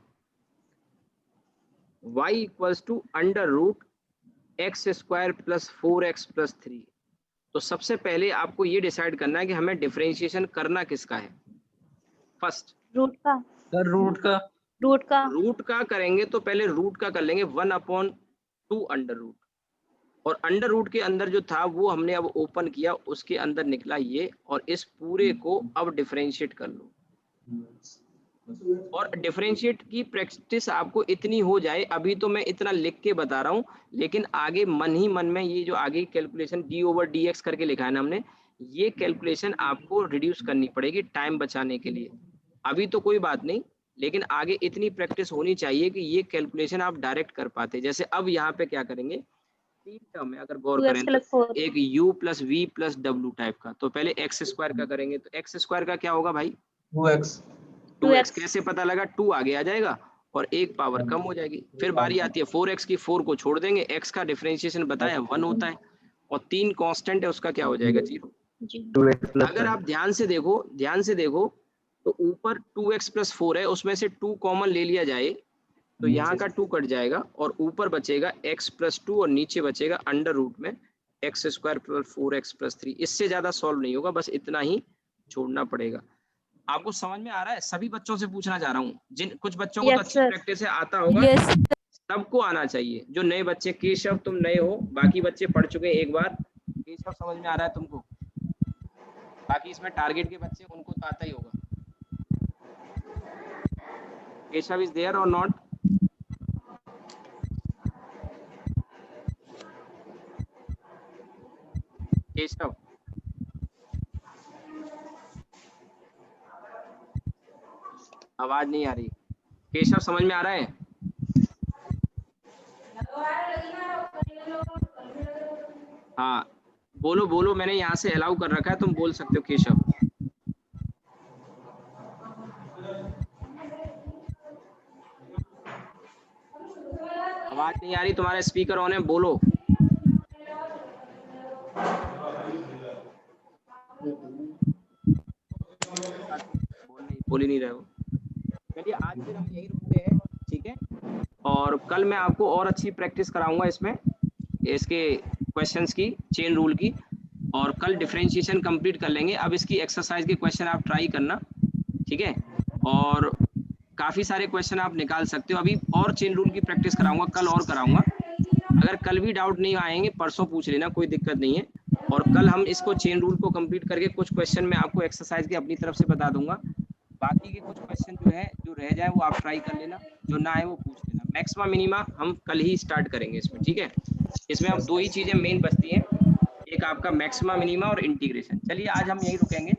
S1: y equals to √x² + 4x + 3। तो सबसे पहले आपको ये डिसाइड करना है कि हमें डिफरेंशिएशन करना किसका है। फर्स्ट
S5: रूट का।
S2: सर रूट का।
S5: रूट का।
S1: रूट का करेंगे तो पहले रूट का कर लेंगे 1/2 अंडर रूट, और अंडर रूट के अंदर जो था वो हमने अब ओपन किया, उसके अंदर निकला ये, और इस पूरे को अब डिफरेंशिएट कर लो। और डिफरेंशिएट की प्रैक्टिस आपको इतनी हो जाए, अभी तो मैं इतना लिख के बता रहा हूँ, लेकिन आगे मन ही मन में ये जो आगे कैलकुलेशन d/dx करके लिखा है ना हमने, ये कैलकुलेशन आपको रिड्यूस करनी पड़ेगी टाइम बचाने के लिए। अभी तो कोई बात नहीं, लेकिन आगे इतनी प्रैक्टिस होनी चाहिए कि ये कैलकुलेशन आप डायरेक्ट कर पाते। जैसे अब यहाँ पे क्या करेंगे, तीन टर्म है, अगर गौर करें तो एक u + v + w टाइप का। तो पहले x² का करेंगे, तो x² का क्या होगा भाई? 2x। कैसे पता लगा? 2 आगे आ जाएगा और एक पावर कम हो जाएगी। फिर बारी आती है 4x की, 4 को छोड़ देंगे, x का डिफरेंशिएशन बताया 1 होता है, और 3 कांस्टेंट है, उसका क्या हो जाएगा? 0। अगर आप ध्यान से देखो तो ऊपर 2x + 4 है, उसमें से 2 कॉमन ले लिया जाए तो यहाँ का 2 कट जाएगा, और ऊपर बचेगा x + 2, और नीचे बचेगा अंडर रूट में x² + 4x + 3। इससे ज्यादा सॉल्व नहीं होगा, बस इतना ही छोड़ना पड़ेगा। आपको समझ में आ रहा है? सभी बच्चों से पूछना चाह रहा हूँ, जिन कुछ बच्चों को तो अच्छी प्रैक्टिस है, आता होगा, सबको आना चाहिए। जो नए बच्चे, केशव तुम नए हो, बाकी बच्चे पढ़ चुके हैं एक बार। केशव समझ में आ रहा है तुमको? बाकी इसमें टारगेट के बच्चे, उनको तो आता ही होगा। केशव इज देयर और नॉट? केशव, आवाज नहीं आ रही। केशव समझ में आ रहा है? हाँ बोलो बोलो, मैंने यहाँ से अलाउ कर रखा है, तुम बोल सकते हो केशव। आवाज नहीं आ रही, तुम्हारा स्पीकर ऑन है, बोलो। बोल ही नहीं रहे हो। चलिए आज फिर हम यही रुकते हैं, ठीक है? और कल मैं आपको और अच्छी प्रैक्टिस कराऊंगा इसमें, इसके क्वेश्चंस की, चेन रूल की, और कल डिफरेंशिएशन कंप्लीट कर लेंगे। अब इसकी एक्सरसाइज के क्वेश्चन आप ट्राई करना, ठीक है? और काफ़ी सारे क्वेश्चन आप निकाल सकते हो। अभी और चेन रूल की प्रैक्टिस कराऊंगा, कल और कराऊंगा। अगर कल भी डाउट नहीं आएंगे, परसों पूछ लेना, कोई दिक्कत नहीं है। और कल हम इसको चेन रूल को कंप्लीट करके कुछ क्वेश्चन मैं आपको एक्सरसाइज के अपनी तरफ से बता दूंगा। बाकी के कुछ क्वेश्चन जो है, जो रह जाए वो आप ट्राई कर लेना, जो ना आए वो पूछ लेना। मैक्सिमा मिनिमा हम कल ही स्टार्ट करेंगे इसमें, ठीक है? इसमें अब 2 ही चीजें मेन बचती हैं, एक आपका मैक्सिमा मिनिमा और इंटीग्रेशन। चलिए आज हम यही रुकेंगे।